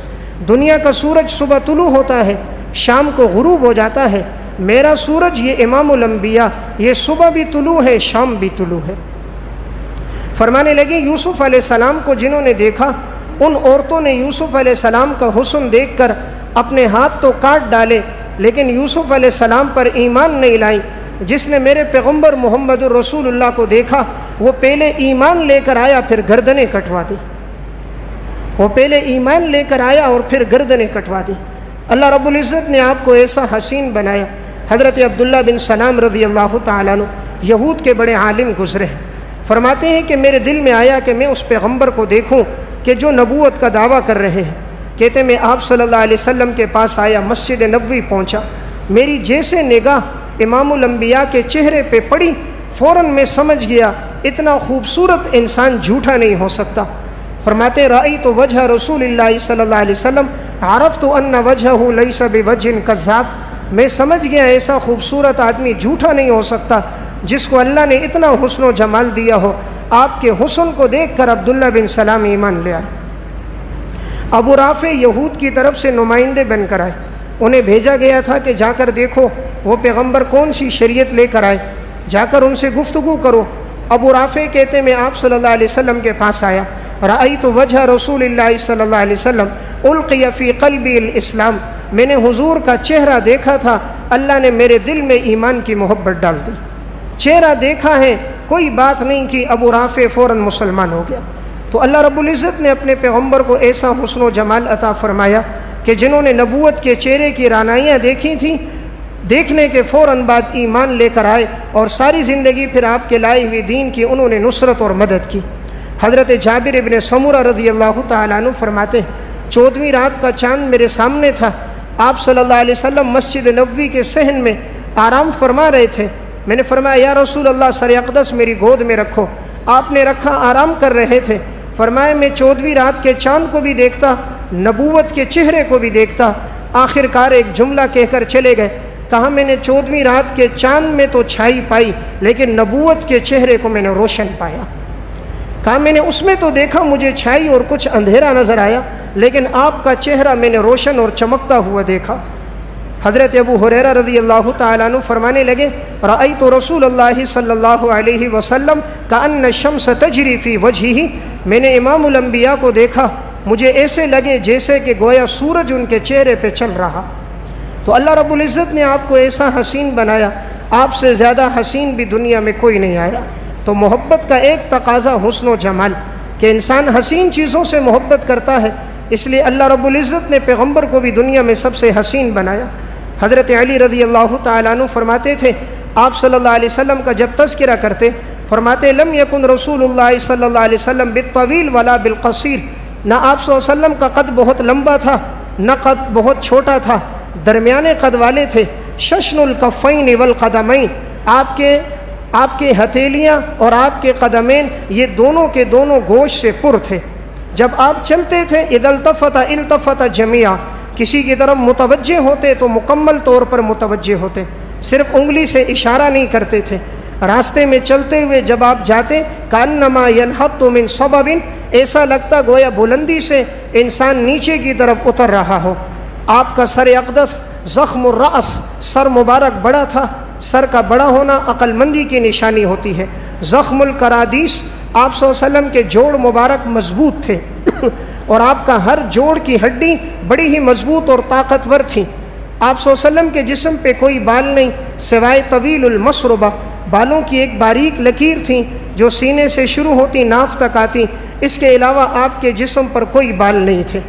A: دنیا کا سورج صبح طلوع ہوتا ہے، شام کو غروب ہو جاتا ہے. میرا سورج یہ امام الانبیاء، یہ صبح بھی طلوع ہے، شام بھی طلوع ہے. فرمانے لگے یوسف علیہ السلام کو جنہوں نے دیکھا، ان عورتوں نے یوسف علیہ السلام کا حسن دیکھ کر اپنے ہاتھ تو کاٹ ڈالے، لیکن یوسف علیہ السلام پر ایمان نہیں لائیں. جس نے میرے پیغمبر محمد الرسول اللہ کو دیکھا، وہ پہلے ایمان لے کر آیا پھر گردنیں کٹوا دی. وہ پہلے ایمان لے کر آیا اور پھر گردنیں کٹوا دی. اللہ رب العزت نے آپ کو ایسا حسین بنایا. حضرت عبداللہ بن سلام رضی اللہ تعالیٰ عنہ یہود کے بڑے عالم گزرے ہیں. فرماتے ہیں کہ میرے دل میں آیا کہ میں اس پیغمبر کو دیکھوں کہ جو نبوت کا دعویٰ کر رہے ہیں. کہتے میں آپ صلی اللہ علیہ وسلم کے پاس آیا، مسجد نبوی پہنچا. میری جیسے نگاہ امام الانبیاء کے چہرے پہ پڑی، فوراً میں سمجھ گیا اتنا خوبصورت انسان جھوٹا نہیں ہو سکتا. فرماتے رأیت وجہ رسول اللہ صلی اللہ علیہ وسلم عرفت ان وجہہ لیس بوجہ کذاب. میں سمجھ گیا ایسا خوبصورت آدمی جھوٹا نہیں ہو سکتا جس کو اللہ نے اتنا حسن و جمال دیا ہو. آپ کے حسن کو دیکھ کر عبداللہ بن سلام ایمان لے آئے. ابو رافع یہود کی طرف سے نمائندے بن کر آئے. انہیں بھیجا گیا تھا کہ جا کر دیکھو وہ پیغمبر کون سی شریعت لے کر آئے، جا کر ان سے گفتگو کرو. ابو رافع کہتے میں آپ صلی اللہ علیہ وسلم کے پاس آیا. رأیت وجہ رسول اللہ صلی اللہ علیہ وسلم القی فی قلبی الاسلام. میں نے حضور کا چہرہ دیکھا تھا، اللہ نے میرے دل میں ایمان کی محبت ڈال دی. چہرہ دیکھا ہے، کوئی بات نہیں کی، ابو رافع فوراً مسلمان ہو گیا. تو اللہ رب العزت نے اپنے پیغمبر کو ایسا حسن و جمال عطا فرمایا کہ جنہوں نے نبوت کے چہرے کی رعنائیاں دیکھی تھیں، دیکھنے کے فوراً بعد ایمان لے کر آئے اور ساری زندگی پھر آپ کے لائے ہوئے دین کی انہوں نے نصرت اور مدد کی. حضرت جابر ابن سمرہ رضی اللہ تعالیٰ عنہ فرماتے ہیں 14ویں رات کا چاند میرے سامنے تھا. آپ صلی اللہ علیہ وسلم مسجد نبوی کے صحن میں آرام فرما رہے تھے. میں نے فرمایا یا رسول اللہ سر اقدس میری گود میں رکھو. آپ نے رکھا، آرام کر رہے تھے. فرمایا میں 14ویں رات کے چاند کو بھی دیکھتا، نبوت کے چہرے کو بھی دیکھتا. آخر کار ایک جملہ کہہ کر چلے گئے. کہا میں نے 14ویں رات کے چاند میں تو چھائی پائی، لیکن نبوت کے چہرے کو میں نے روشن پایا. کہا میں نے اس میں تو دیکھا مجھے چھائی اور کچھ اندھیرا نظر آیا، لیکن آپ کا چہرہ میں نے روشن اور چمکتا ہوا دیکھا. حضرت ابو ہریرہ رضی اللہ تعالیٰ عنہ فرمانے لگے رأیت رسول اللہ صلی اللہ علیہ وسلم کأن الشمس تجری فی وجہہ. میں نے امام الانبیاء کو دیکھا، مجھے ایسے لگے جیسے کہ گویا سورج ان کے چہرے پہ چل رہا. تو اللہ رب العزت نے آپ کو ایسا حسین بنایا، آپ سے زیادہ حسین بھی دنیا میں کوئی نہیں آیا. تو محبت کا ایک تقاضا حسن و جمال، کہ انسان حسین چیزوں سے محبت کرتا ہے. اس لیے اللہ رب العزت نے پیغمبر کو بھی دنیا میں سب سے حسین بنایا. حضرت علی رضی اللہ تعالیٰ عنہ فرماتے تھے آپ صلی اللہ علیہ وسلم کا جب تذکرہ کرتے، فرماتے لم یکن رسول اللہ صلی اللہ علیہ وسلم بالطویل ولا بالقصیر. نہ آپ صلی اللہ علیہ وسلم کا قد بہت لمبا تھا، نہ قد بہت چھوٹا تھا، درمیانے قد والے تھے. ششن الکفین والقدمین، آپ کے ہتھیلیاں اور آپ کے قدمین یہ دونوں کے دونوں گوشت سے پر تھے. جب آپ چلتے تھے اذا التفت جميعا، کسی کی طرف متوجہ ہوتے تو مکمل طور پر متوجہ ہوتے، صرف انگلی سے اشارہ نہیں کرتے تھے. راستے میں چلتے ہوئے جب آپ جاتے کانما ینحط من صبب، ایسا لگتا گویا بلندی سے انسان نیچے کی طرف اتر رہا ہو. آپ کا سر اقدس زخم الرأس، سر مبارک بڑا تھا. سر کا بڑا ہونا عقل مندی کی نشانی ہوتی ہے. زخم القرادیس، آپ صلی اللہ علیہ وسلم کے جوڑ مبارک مضبوط تھے اور آپ کا ہر جوڑ کی ہڈی بڑی ہی مضبوط اور طاقتور تھی. آپ صلی اللہ علیہ وسلم کے جسم پہ کوئی بال نہیں سوائے طویل المسربہ، بالوں کی ایک باریک لکیر تھی جو سینے سے شروع ہوتی ناف تک آتی. اس کے علاوہ آپ کے جسم پر کوئی بال نہیں تھے.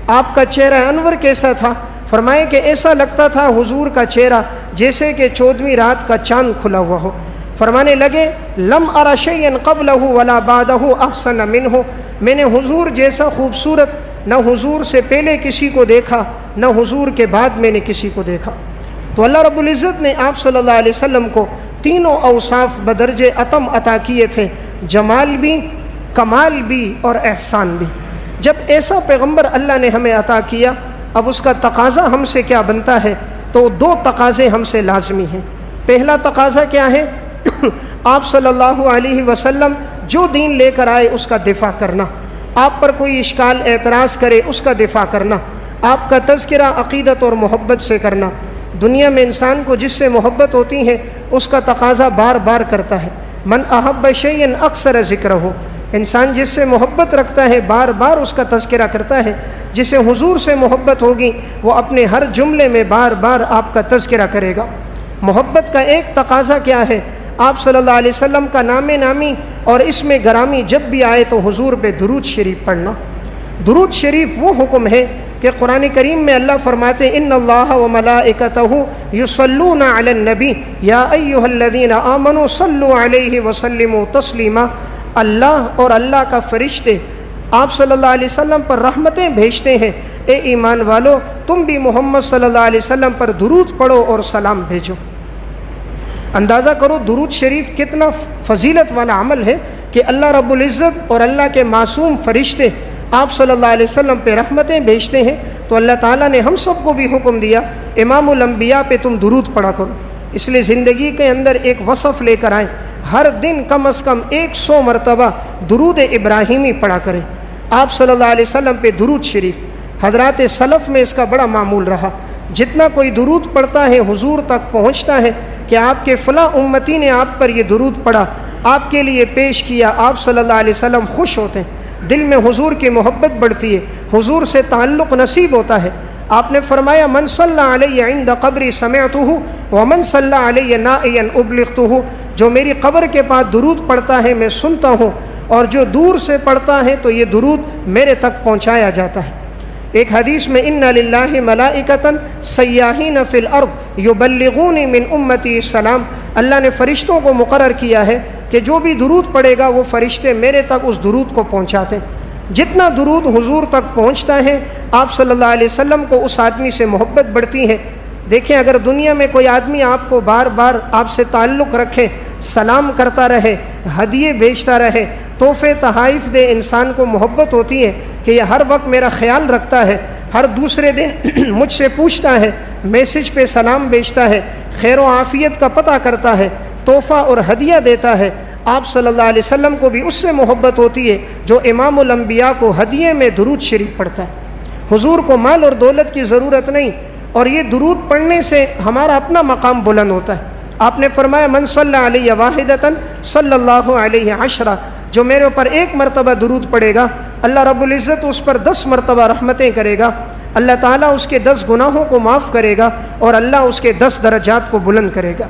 A: آپ کا چہرہ انور کیسا تھا؟ فرمائے کہ ایسا لگتا تھا حضور کا چہرہ جیسے کہ 14ویں رات کا چاند کھلا ہوا ہو. فرمانے لگے لم ارى شيئا قبله ولا بعده احسن منه. میں نے حضور جیسا خوبصورت نہ حضور سے پہلے کسی کو دیکھا، نہ حضور کے بعد میں نے کسی کو دیکھا. تو اللہ رب العزت نے آپ صلی اللہ علیہ وسلم کو تینوں اوصاف بدرجہ اتم عطا کیے تھے، جمال بھی، کمال بھی اور احسان بھی. جب ایسا پیغمبر اللہ نے ہمیں عطا کیا، اب اس کا تقاضا ہم سے کیا بنتا ہے؟ تو دو تقاضے ہم سے لازمی ہیں۔ پہلا تقاضا کیا ہے؟ آپ صلی اللہ علیہ وسلم جو دین لے کر آئے اس کا دفاع کرنا، آپ پر کوئی اشکال اعتراض کرے اس کا دفاع کرنا، آپ کا تذکرہ عقیدت اور محبت سے کرنا۔ دنیا میں انسان کو جس سے محبت ہوتی ہے اس کا تقاضا بار بار کرتا ہے۔ من احب شیئا اکثر ذکرہ، انسان جس سے محبت رکھتا ہے بار بار اس کا تذکرہ کرتا ہے۔ جسے حضور سے محبت ہوگی وہ اپنے ہر جملے میں بار بار آپ کا تذکرہ کرے گا۔ محبت کا ایک تقاضا کیا ہے؟ آپ صلی اللہ علیہ وسلم کا نام نامی اور اسم گرامی جب بھی آئے تو حضور پہ درود شریف پڑھنا۔ درود شریف وہ حکم ہے کہ قرآن کریم میں اللہ فرماتے ہیں ان اللہ و ملائکتہ یصلون علی النبی یا ایھا الذین آمنوا صلوا علیہ وسلموا تسلیما۔ اللہ اور اللہ کا فرشتے آپ صلی اللہ علیہ وسلم پر رحمتیں بھیجتے ہیں، اے ایمان والو تم بھی محمد صلی اللہ علیہ وسلم پر درود پڑھو اور سلام بھیجو۔ اندازہ کرو درود شریف کتنا فضیلت والا عمل ہے کہ اللہ رب العزت اور اللہ کے معصوم فرشتے آپ صلی اللہ علیہ وسلم پہ رحمتیں بھیجتے ہیں۔ تو اللہ تعالیٰ نے ہم سب کو بھی حکم دیا امام الانبیاء پہ تم درود پڑھا کرو۔ اس لیے زندگی کے اندر ایک وصف لے کر آئیں، ہر دن کم از کم 100 مرتبہ درود ابراہیمی پڑھا کریں، آپ صلی اللہ علیہ وسلم پہ درود شریف۔ حضرات سلف میں اس کا بڑا معمول رہا، جتنا کوئی درود پڑھتا ہے حضور تک پہنچتا ہے کہ آپ کے فلاں امتی نے آپ پر یہ درود پڑھا، آپ کے لیے پیش کیا، آپ صلی اللہ علیہ وسلم خوش ہوتے ہیں، دل میں حضور کی محبت بڑھتی ہے، حضور سے تعلق نصیب ہوتا ہے۔ آپ نے فرمایا من صلی علیہ عند قبری سمعتہ ومن صلی علیہ نائیا ابلغتہ، جو میری قبر کے پاس درود پڑھتا ہے میں سنتا ہوں، اور جو دور سے پڑھتا ہے تو یہ درود میرے تک پہنچایا جاتا ہے۔ ایک حدیث میں ان للہ ملائکۃ سیاحین فی الارض یبلغون من امتی السلام، اللہ نے فرشتوں کو مقرر کیا ہے کہ جو بھی درود پڑھے گا وہ فرشتے میرے تک اس درود کو پہنچاتے ہیں۔ جتنا درود حضور تک پہنچتا ہے آپ صلی اللہ علیہ وسلم کو اس آدمی سے محبت بڑھتی ہے۔ دیکھیں اگر دنیا میں کوئی آدمی آپ کو بار بار آپ سے تعلق رکھے، سلام کرتا رہے، ہدیے بیچتا رہے، تحفے تحائف دے، انسان کو محبت ہوتی ہے کہ یہ ہر وقت میرا خیال رکھتا ہے، ہر دوسرے دن مجھ سے پوچھتا ہے، میسج پہ سلام بیچتا ہے، خیر و عافیت کا پتہ کرتا ہے، تحفہ اور ہدیہ دیتا ہے۔ آپ صلی اللہ علیہ وسلم کو بھی اس سے محبت ہوتی ہے جو امام الانبیاء کو ہدیے میں درود شریف پڑھتا ہے۔ حضور کو مال اور دولت کی ضرورت نہیں، اور یہ درود پڑھنے سے ہمارا اپنا مقام بلند ہوتا ہے۔ آپ نے فرمایا من صلی علیہ واحدۃ صلی اللہ علیہ عشرہ، جو میرے اوپر ایک مرتبہ درود پڑھے گا اللہ رب العزت اس پر 10 مرتبہ رحمتیں کرے گا، اللہ تعالیٰ اس کے 10 گناہوں کو معاف کرے گا اور اللہ اس کے 10 درجات کو بلند کرے گا۔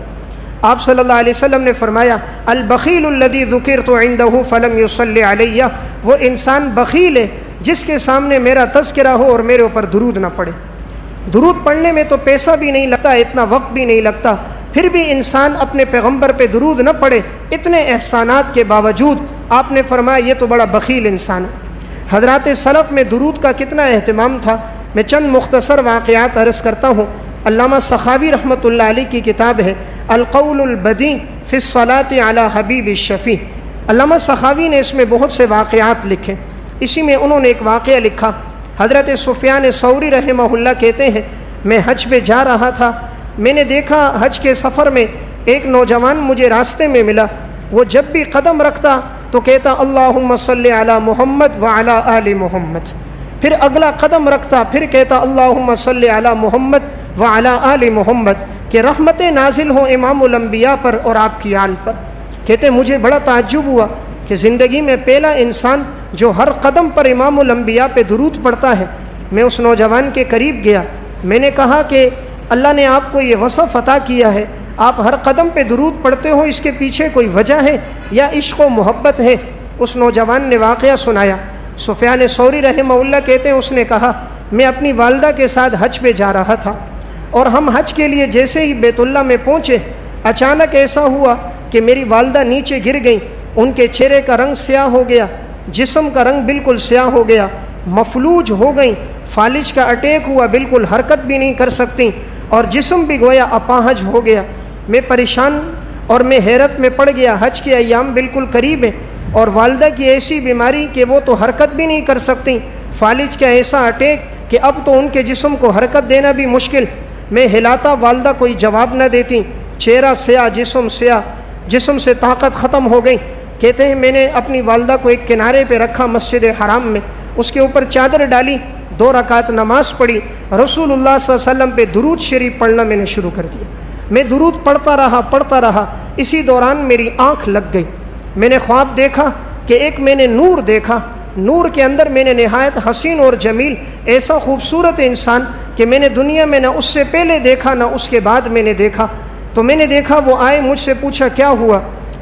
A: آپ صلی اللہ علیہ وسلم نے فرمایا البخیل الذی ذکرت عندہ فلم یصلی علیہ، وہ انسان بخیل ہے جس کے سامنے میرا تذکرہ ہو اور میرے اوپر درود نہ پڑے۔ درود پڑھنے میں تو پیسہ بھی نہیں لگتا، اتنا وقت بھی نہیں لگتا، پھر بھی انسان اپنے پیغمبر پہ درود نہ پڑھے، اتنے احسانات کے باوجود آپ نے فرمایا یہ تو بڑا بخیل انسان ہے۔ حضرات سلف میں درود کا کتنا اہتمام تھا، میں چند مختصر واقعات عرض کرتا ہوں۔ علامہ سخاوی رحمۃ اللہ علیہ کی کتاب ہے القول البدیع فی الصلاۃ علی حبیب الشفیع، علامہ سخاوی نے اس میں بہت سے واقعات لکھے، اسی میں انہوں نے ایک واقعہ لکھا۔ حضرت سفیان ثوری رحمہ اللہ کہتے ہیں میں حج پہ جا رہا تھا، میں نے دیکھا حج کے سفر میں ایک نوجوان مجھے راستے میں ملا، وہ جب بھی قدم رکھتا تو کہتا اللہم صلی علی محمد وعلی آل محمد، پھر اگلا قدم رکھتا پھر کہتا اللہم صلی علی محمد وعلی آل محمد، کہ رحمتیں نازل ہوں امام الانبیاء پر اور آپ کی آل پر۔ کہتے مجھے بڑا تعجب ہوا کہ زندگی میں پہلا انسان جو ہر قدم پر امام الانبیاء پہ درود پڑھتا ہے۔ میں اس نوجوان کے قریب گیا، میں نے کہا کہ اللہ نے آپ کو یہ وصف عطا کیا ہے، آپ ہر قدم پہ درود پڑھتے ہو، اس کے پیچھے کوئی وجہ ہے یا عشق و محبت ہے؟ اس نوجوان نے واقعہ سنایا۔ سفیان ثوری رحمہ اللہ کہتے ہیں اس نے کہا میں اپنی والدہ کے ساتھ حج پہ جا رہا تھا، اور ہم حج کے لیے جیسے ہی بیت اللہ میں پہنچے اچانک ایسا ہوا کہ میری والدہ نیچے گر گئیں، ان کے چہرے کا رنگ سیاہ ہو گیا، جسم کا رنگ بالکل سیاہ ہو گیا، مفلوج ہو گئیں، فالج کا اٹیک ہوا، بالکل حرکت بھی نہیں کر سکتی، اور جسم بھی گویا اپاہج ہو گیا۔ میں پریشان اور میں حیرت میں پڑ گیا، حج کے ایام بالکل قریب ہیں اور والدہ کی ایسی بیماری کہ وہ تو حرکت بھی نہیں کر سکتی، فالج کا ایسا اٹیک کہ اب تو ان کے جسم کو حرکت دینا بھی مشکل. میں ہلاتا، والدہ کوئی جواب نہ دیتی. چہرہ سیاہ، جسم سیاہ، جسم سے طاقت ختم ہو گئی. کہتے ہیں میں نے اپنی والدہ کو ایک کنارے پہ رکھا مسجد حرام میں، اس کے اوپر چادر ڈالی، 2 رکعت نماز پڑھی، رسول اللہ صلی اللہ علیہ وسلم پہ درود شریف پڑھنا میں نے شروع کر دیا. میں درود پڑھتا رہا. اسی دوران میری آنکھ لگ گئی. میں نے خواب دیکھا کہ ایک میں نے نور دیکھا. نور کے اندر میں نے نہایت حسین اور جمیل، ایسا خوبصورت انسان کہ میں نے دنیا میں نہ اس سے پہلے دیکھا نہ اس کے بعد میں نے دیکھا. تو میں نے دیکھا، وہ آئے، مجھ سے پوچھا کیا ہوا.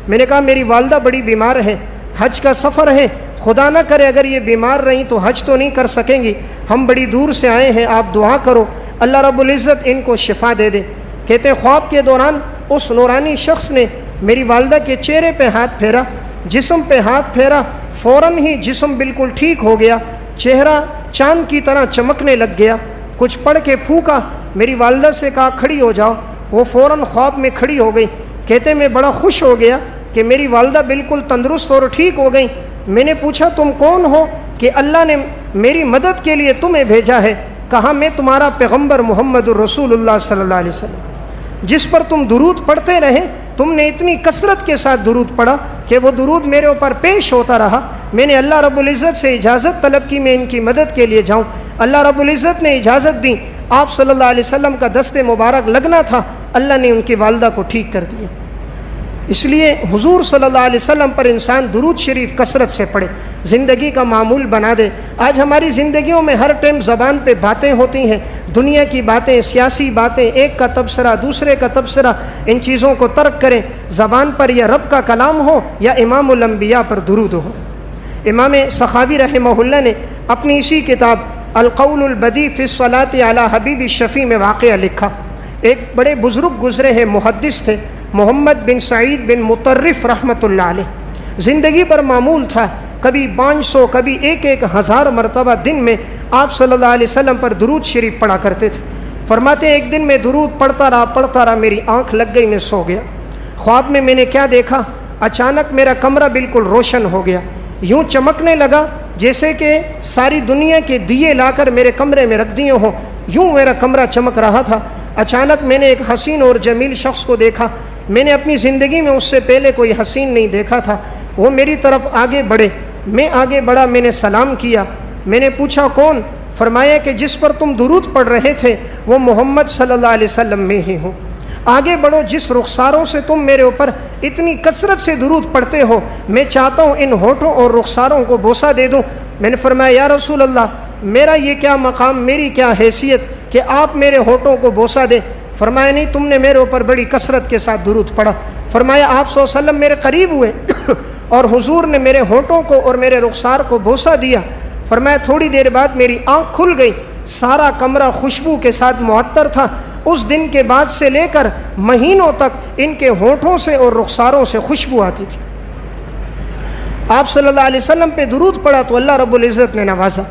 A: میں نے کہا میری والدہ بڑی بیمار ہے، حج کا سفر ہے، خدا نہ کرے اگر یہ بیمار رہیں تو حج تو نہیں کر سکیں گی، ہم بڑی دور سے آئے ہیں، آپ دعا کرو اللہ رب العزت ان کو شفا دے دے. کہتے ہیں خواب کے دوران اس نورانی شخص نے میری والدہ کے چہرے پہ ہاتھ پھیرا، جسم پہ ہاتھ پھیرا، فوراً ہی جسم بالکل ٹھیک ہو گیا، چہرہ چاند کی طرح چمکنے لگ گیا. کچھ پڑھ کے پھونکا، میری والدہ سے کہا کھڑی ہو جاؤ، وہ فوراً خواب میں کھڑی ہو گئی. کہتے میں بڑا خوش ہو گیا کہ میری والدہ بالکل تندرست اور ٹھیک ہو گئی. میں نے پوچھا تم کون ہو کہ اللہ نے میری مدد کے لیے تمہیں بھیجا ہے. کہا میں تمہارا پیغمبر محمد الرسول اللہ صلی اللہ علیہ وسلم، جس پر تم درود پڑھتے رہے. تم نے اتنی کثرت کے ساتھ درود پڑھا کہ وہ درود میرے اوپر پیش ہوتا رہا. میں نے اللہ رب العزت سے اجازت طلب کی میں ان کی مدد کے لیے جاؤں. اللہ رب العزت نے اجازت دی. آپ صلی اللہ علیہ وسلم کا دست مبارک لگنا تھا، اللہ نے ان کی والدہ کو ٹھیک کر دیا. اس لیے حضور صلی اللہ علیہ وسلم پر انسان درود شریف کثرت سے پڑھے، زندگی کا معمول بنا دے. آج ہماری زندگیوں میں ہر ٹائم زبان پہ باتیں ہوتی ہیں، دنیا کی باتیں، سیاسی باتیں، ایک کا تبصرہ دوسرے کا تبصرہ. ان چیزوں کو ترک کریں. زبان پر یا رب کا کلام ہو یا امام الانبیاء پر درود ہو. امام سخاوی رحمہ اللہ نے اپنی اسی کتاب القول البدیع فی الصلاۃ علی حبیب الشفیع میں واقعہ لکھا. ایک بڑے بزرگ گزرے ہیں، محدث تھے، محمد بن سعید بن مطرف رحمۃ اللہ علیہ. زندگی پر معمول تھا کبھی 500 کبھی 1000 مرتبہ دن میں آپ صلی اللہ علیہ وسلم پر درود شریف پڑھا کرتے تھے. فرماتے ہیں ایک دن میں درود پڑھتا رہا، میری آنکھ لگ گئی، میں سو گیا. خواب میں نے کیا دیکھا، اچانک میرا کمرہ بالکل روشن ہو گیا، یوں چمکنے لگا جیسے کہ ساری دنیا کے دیے لا کر میرے کمرے میں رکھ دیے ہوں، یوں میرا کمرہ چمک رہا تھا. اچانک میں نے ایک حسین اور جمیل شخص کو دیکھا. میں نے اپنی زندگی میں اس سے پہلے کوئی حسین نہیں دیکھا تھا. وہ میری طرف آگے بڑھے، میں آگے بڑھا، میں نے سلام کیا. میں نے پوچھا کون؟ فرمایا کہ جس پر تم درود پڑھ رہے تھے وہ محمد صلی اللہ علیہ وسلم میں ہی ہوں. آگے بڑھو، جس رخساروں سے تم میرے اوپر اتنی کثرت سے درود پڑھتے ہو، میں چاہتا ہوں ان ہونٹوں اور رخساروں کو بوسہ دے دوں. میں نے فرمایا یا رسول اللہ، میرا یہ کیا مقام، میری کیا حیثیت کہ آپ میرے ہونٹوں کو بوسہ دیں. فرمایا نہیں، تم نے میرے اوپر بڑی کثرت کے ساتھ درود پڑھا. فرمایا آپ صلی اللہ علیہ وسلم میرے قریب ہوئے اور حضور نے میرے ہونٹوں کو اور میرے رخسار کو بوسہ دیا. فرمایا تھوڑی دیر بعد میری آنکھ کھل گئی، سارا کمرہ خوشبو کے ساتھ معطر تھا. اس دن کے بعد سے لے کر مہینوں تک ان کے ہونٹوں سے اور رخساروں سے خوشبو آتی تھی. آپ صلی اللہ علیہ وسلم پہ درود پڑھا تو اللہ رب العزت نے نوازا.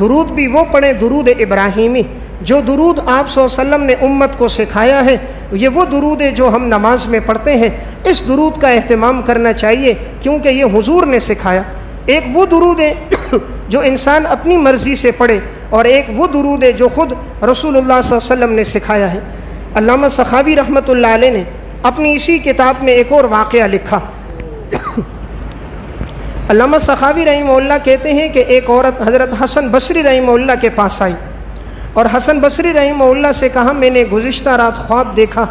A: درود بھی وہ پڑھیں، درود ابراہیمی، جو درود آپ صلی اللہ علیہ وسلم نے امت کو سکھایا ہے. یہ وہ درود ہے جو ہم نماز میں پڑھتے ہیں. اس درود کا اہتمام کرنا چاہیے کیونکہ یہ حضور نے سکھایا. ایک وہ درود ہے جو انسان اپنی مرضی سے پڑھے اور ایک وہ درود ہے جو خود رسول اللہ صلی اللہ علیہ وسلم نے سکھایا ہے. علامہ سخاوی رحمۃ اللہ علیہ نے اپنی اسی کتاب میں ایک اور واقعہ لکھا. علامہ سخاوی رحمہ اللہ کہتے ہیں کہ ایک عورت حضرت حسن بصری رحمہ اللہ کے پاس آئی اور حسن بصری رحمہ اللہ سے کہا میں نے گزشتہ رات خواب دیکھا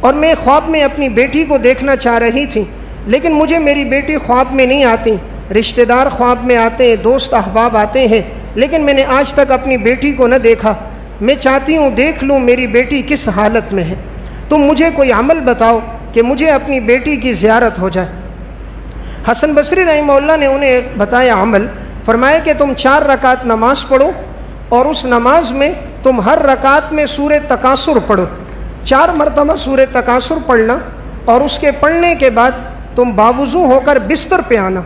A: اور میں خواب میں اپنی بیٹی کو دیکھنا چاہ رہی تھی، لیکن مجھے میری بیٹی خواب میں نہیں آتی. رشتہ دار خواب میں آتے ہیں، دوست احباب آتے ہیں، لیکن میں نے آج تک اپنی بیٹی کو نہ دیکھا. میں چاہتی ہوں دیکھ لوں میری بیٹی کس حالت میں ہے. تم مجھے کوئی عمل بتاؤ کہ مجھے اپنی بیٹی کی زیارت ہو جائے. حسن بصری رحمہ اللہ نے انہیں بتایا عمل. فرمایا کہ تم 4 رکعت نماز پڑھو اور اس نماز میں تم ہر رکعت میں سورہ تکاثر پڑھو. 4 مرتبہ سورہ تکاثر پڑھنا اور اس کے پڑھنے کے بعد تم باوضو ہو کر بستر پہ آنا.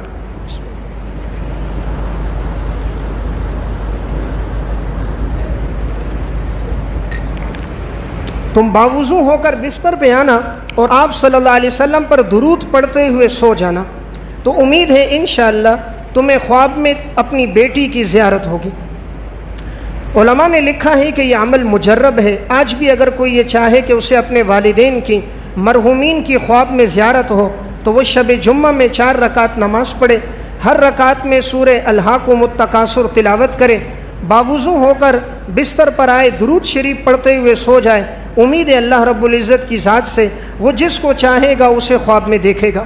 A: تم باوضو ہو کر بستر پہ آنا اور آپ صلی اللہ علیہ وسلم پر درود پڑھتے ہوئے سو جانا. تو امید ہے انشاءاللہ تمہیں خواب میں اپنی بیٹی کی زیارت ہوگی. علماء نے لکھا ہے کہ یہ عمل مجرب ہے، آج بھی اگر کوئی یہ چاہے کہ اسے اپنے والدین کی، مرحومین کی خواب میں زیارت ہو تو وہ شب جمعہ میں 4 رکعت نماز پڑھے، ہر رکعت میں سورہ الہاکم التکاثر تلاوت کرے، باوضو ہو کر بستر پر آئے، درود شریف پڑھتے ہوئے سو جائے، امید ہے اللہ رب العزت کی ذات سے وہ جس کو چاہے گا اسے خواب میں دیکھے گا۔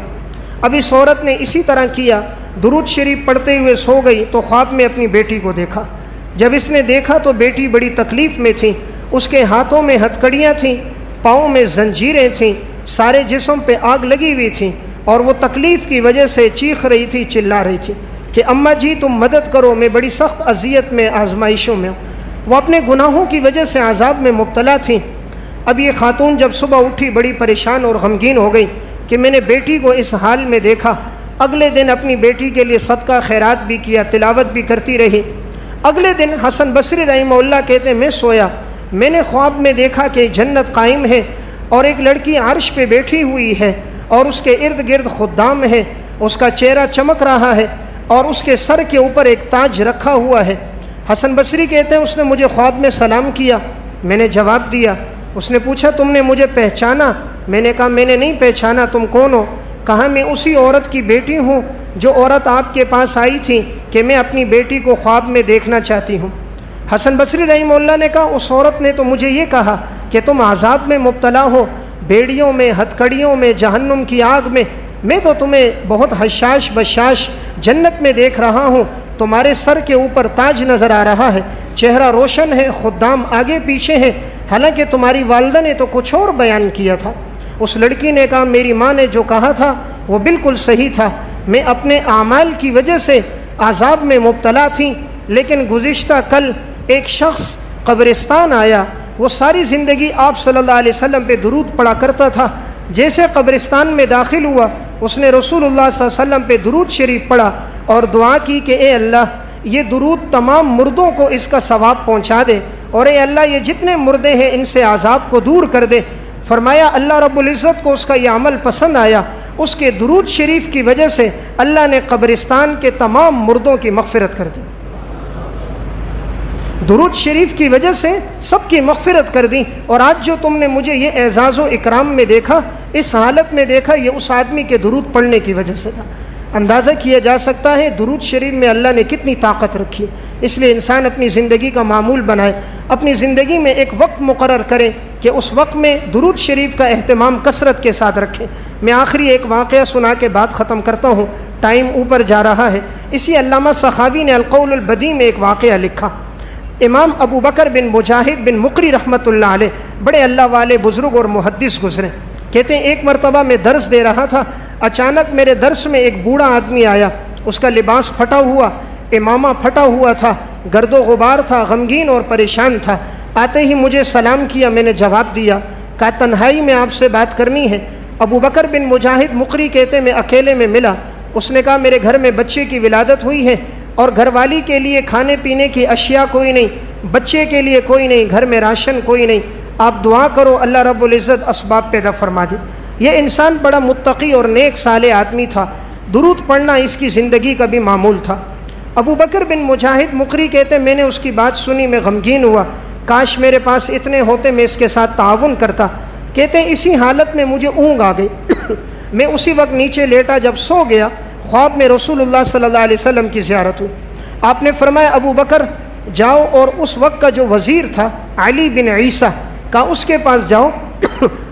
A: اب اس عورت نے اسی طرح کیا، درود شریف پڑھتے ہوئے سو گئی تو خواب میں اپنی بیٹی کو دیکھا۔ جب اس نے دیکھا تو بیٹی بڑی تکلیف میں تھی، اس کے ہاتھوں میں ہتھکڑیاں تھیں، پاؤں میں زنجیریں تھیں، سارے جسم پہ آگ لگی ہوئی تھی، اور وہ تکلیف کی وجہ سے چیخ رہی تھی، چلا رہی تھی کہ اماں جی تم مدد کرو، میں بڑی سخت اذیت میں، آزمائشوں میں ہوں۔ وہ اپنے گناہوں کی وجہ سے عذاب میں مبتلا تھیں۔ اب یہ خاتون جب صبح اٹھی بڑی پریشان اور غمگین ہو گئی کہ میں نے بیٹی کو اس حال میں دیکھا۔ اگلے دن اپنی بیٹی کے لیے صدقہ خیرات بھی کیا، تلاوت بھی کرتی رہی۔ اگلے دن حسن بصری رحمہ اللہ کہتے ہیں میں سویا، میں نے خواب میں دیکھا کہ جنت قائم ہے اور ایک لڑکی عرش پہ بیٹھی ہوئی ہے اور اس کے ارد گرد خدام ہیں، اس کا چہرہ چمک رہا ہے اور اس کے سر کے اوپر ایک تاج رکھا ہوا ہے۔ حسن بصری کہتے ہیں اس نے مجھے خواب میں سلام کیا، میں نے جواب دیا۔ اس نے پوچھا تم نے مجھے پہچانا؟ میں نے کہا میں نے نہیں پہچانا، تم کون ہو؟ کہا میں اسی عورت کی بیٹی ہوں جو عورت آپ کے پاس آئی تھی کہ میں اپنی بیٹی کو خواب میں دیکھنا چاہتی ہوں۔ حسن بصری رحمہ اللہ نے کہا اس عورت نے تو مجھے یہ کہا کہ تم عذاب میں مبتلا ہو، بیڑیوں میں، ہتھکڑیوں میں، جہنم کی آگ میں تو تمہیں بہت حشاش بشاش جنت میں دیکھ رہا ہوں، تمہارے سر کے اوپر تاج نظر آ رہا ہے، چہرہ روشن ہے، خدام آگے پیچھے ہیں، حالانکہ تمہاری والدہ نے تو کچھ اور بیان کیا تھا۔ اس لڑکی نے کہا میری ماں نے جو کہا تھا وہ بالکل صحیح تھا، میں اپنے اعمال کی وجہ سے عذاب میں مبتلا تھی، لیکن گزشتہ کل ایک شخص قبرستان آیا، وہ ساری زندگی آپ صلی اللہ علیہ وسلم پہ درود پڑھا کرتا تھا، جیسے قبرستان میں داخل ہوا اس نے رسول اللہ صلی اللہ علیہ وسلم پہ درود شریف پڑھا اور دعا کی کہ اے اللہ یہ درود تمام مردوں کو اس کا ثواب پہنچا دے، اور اے اللہ یہ جتنے مردے ہیں ان سے عذاب کو دور کر دے۔ فرمایا اللہ رب العزت کو اس کا یہ عمل پسند آیا، اس کے درود شریف کی وجہ سے اللہ نے قبرستان کے تمام مردوں کی مغفرت کر دی، درود شریف کی وجہ سے سب کی مغفرت کر دی۔ اور آج جو تم نے مجھے یہ اعزاز و اکرام میں دیکھا، اس حالت میں دیکھا، یہ اس آدمی کے درود پڑھنے کی وجہ سے تھا۔ اندازہ کیا جا سکتا ہے درود شریف میں اللہ نے کتنی طاقت رکھی ہے۔ اس لیے انسان اپنی زندگی کا معمول بنائے، اپنی زندگی میں ایک وقت مقرر کرے کہ اس وقت میں درود شریف کا اہتمام کثرت کے ساتھ رکھیں۔ میں آخری ایک واقعہ سنا کے بات ختم کرتا ہوں، ٹائم اوپر جا رہا ہے۔ اسی علامہ سخاوی نے القول البدیع میں ایک واقعہ لکھا۔ امام ابو بکر بن مجاہد بن مقری رحمۃ اللہ علیہ بڑے اللہ والے بزرگ اور محدث گزرے، کہتے ہیں ایک مرتبہ میں درس دے رہا تھا، اچانک میرے درس میں ایک بوڑھا آدمی آیا، اس کا لباس پھٹا ہوا، امامہ پھٹا ہوا تھا، گرد و غبار تھا، غمگین اور پریشان تھا۔ آتے ہی مجھے سلام کیا، میں نے جواب دیا، کہا تنہائی میں آپ سے بات کرنی ہے۔ ابو بکر بن مجاہد مقری کہتے میں اکیلے میں ملا، اس نے کہا میرے گھر میں بچے کی ولادت ہوئی ہے اور گھر والی کے لیے کھانے پینے کی اشیاء کوئی نہیں، بچے کے لیے کوئی نہیں، گھر میں راشن کوئی نہیں، آپ دعا کرو اللہ رب العزت اسباب پیدا فرما دے۔ یہ انسان بڑا متقی اور نیک صالح آدمی تھا، درود پڑھنا اس کی زندگی کا بھی معمول تھا۔ ابو بکر بن مجاہد مقری کہتے میں نے اس کی بات سنی، میں غمگین ہوا، کاش میرے پاس اتنے ہوتے میں اس کے ساتھ تعاون کرتا۔ کہتے ہیں اسی حالت میں مجھے اونگ آ گئی میں اسی وقت نیچے لیٹا، جب سو گیا خواب میں رسول اللہ صلی اللہ علیہ وسلم کی زیارت ہوئی۔ آپ نے فرمایا ابو بکر جاؤ اور اس وقت کا جو وزیر تھا علی بن عیسیٰ کا اس کے پاس جاؤ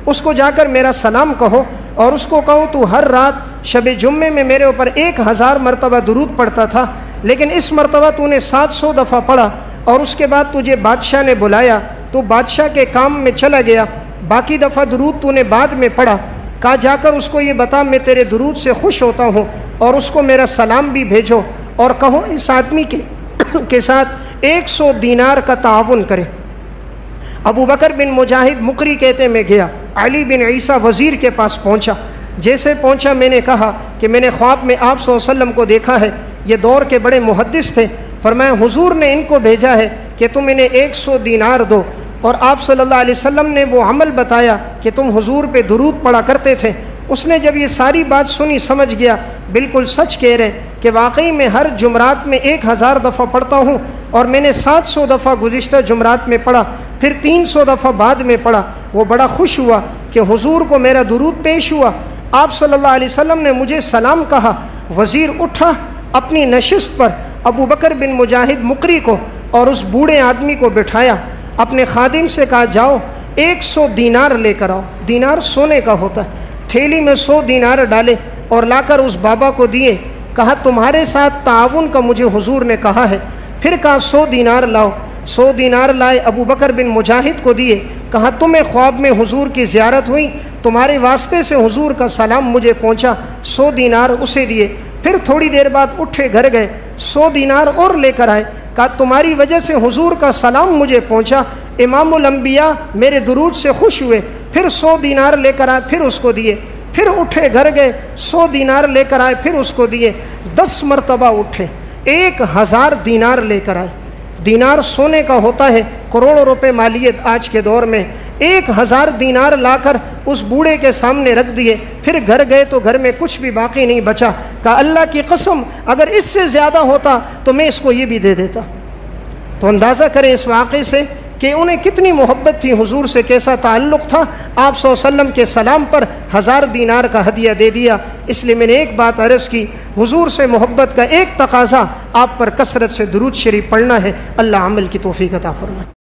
A: اس کو جا کر میرا سلام کہو اور اس کو کہو تو ہر رات شب جمعے میں میرے اوپر 1000 مرتبہ درود پڑھتا تھا، لیکن اس مرتبہ تو نے 700 دفعہ پڑھا اور اس کے بعد تجھے بادشاہ نے بلایا تو بادشاہ کے کام میں چلا گیا، باقی دفعہ درود تو نے بعد میں پڑھا۔ کہا جا کر اس کو یہ بتا میں تیرے درود سے خوش ہوتا ہوں اور اس کو میرا سلام بھی بھیجو اور کہو اس آدمی کے ساتھ 100 دینار کا تعاون کرے۔ ابو بکر بن مجاہد مقری کہتے میں گیا، علی بن عیسیٰ وزیر کے پاس پہنچا، جیسے پہنچا میں نے کہا کہ میں نے خواب میں آپ صلی اللہ علیہ وسلم کو دیکھا ہے، یہ دور کے بڑے محدث تھے، فرمایا حضور نے ان کو بھیجا ہے کہ تم انہیں 100 دینار دو، اور آپ صلی اللہ علیہ وسلم نے وہ عمل بتایا کہ تم حضور پہ درود پڑھا کرتے تھے، اس نے جب یہ ساری بات سنی سمجھ گیا بالکل سچ کہہ رہے کہ واقعی میں ہر جمعرات میں 1000 دفعہ پڑھتا ہوں، اور میں نے 700 دفعہ گزشتہ جمعرات میں پڑھا، پھر 300 دفعہ بعد میں پڑھا۔ وہ بڑا خوش ہوا کہ حضور کو میرا درود پیش ہوا، آپ صلی اللہ علیہ وسلم نے مجھے سلام کہا۔ وزیر اٹھا اپنی نشست پر، ابو بکر بن مجاہد مقری کو اور اس بوڑھے آدمی کو بٹھایا، اپنے خادم سے کہا جاؤ 100 دینار لے کر آؤ۔ دینار سونے کا ہوتا ہے۔ تھیلی میں 100 دینار ڈالے اور لا کر اس بابا کو دیے، کہا تمہارے ساتھ تعاون کا مجھے حضور نے کہا ہے۔ پھر کہا 100 دینار لاؤ۔ 100 دینار لائے، ابو بکر بن مجاہد کو دیے، کہا تمہیں خواب میں حضور کی زیارت ہوئی، تمہارے واسطے سے حضور کا سلام مجھے پہنچا، 100 دینار اسے دیے۔ پھر تھوڑی دیر بعد اٹھے گھر گئے، 100 دینار اور لے کر آئے، کہا تمہاری وجہ سے حضور کا سلام مجھے پہنچا، امام الانبیاء میرے درود سے خوش ہوئے۔ پھر 100 دینار لے کر آئے، پھر اس کو دیے۔ پھر اٹھے گھر گئے، 100 دینار لے کر آئے، پھر اس کو دیے۔ 10 مرتبہ اٹھے، 1000 دینار لے کر آئے۔ دینار سونے کا ہوتا ہے، کروڑوں روپے مالیت آج کے دور میں۔ 1000 دینار لا کر اس بوڑھے کے سامنے رکھ دیے۔ پھر گھر گئے تو گھر میں کچھ بھی باقی نہیں بچا۔ کہا اللہ کی قسم اگر اس سے زیادہ ہوتا تو میں اس کو یہ بھی دے دیتا۔ تو اندازہ کریں اس واقعے سے کہ انہیں کتنی محبت تھی، حضور سے کیسا تعلق تھا۔ آپ صلی اللہ علیہ وسلم کے سلام پر 1000 دینار کا ہدیہ دے دیا۔ اس لیے میں نے ایک بات عرض کی، حضور سے محبت کا ایک تقاضا آپ پر کثرت سے درود شریف پڑھنا ہے۔ اللہ عمل کی توفیق عطا فرمائے۔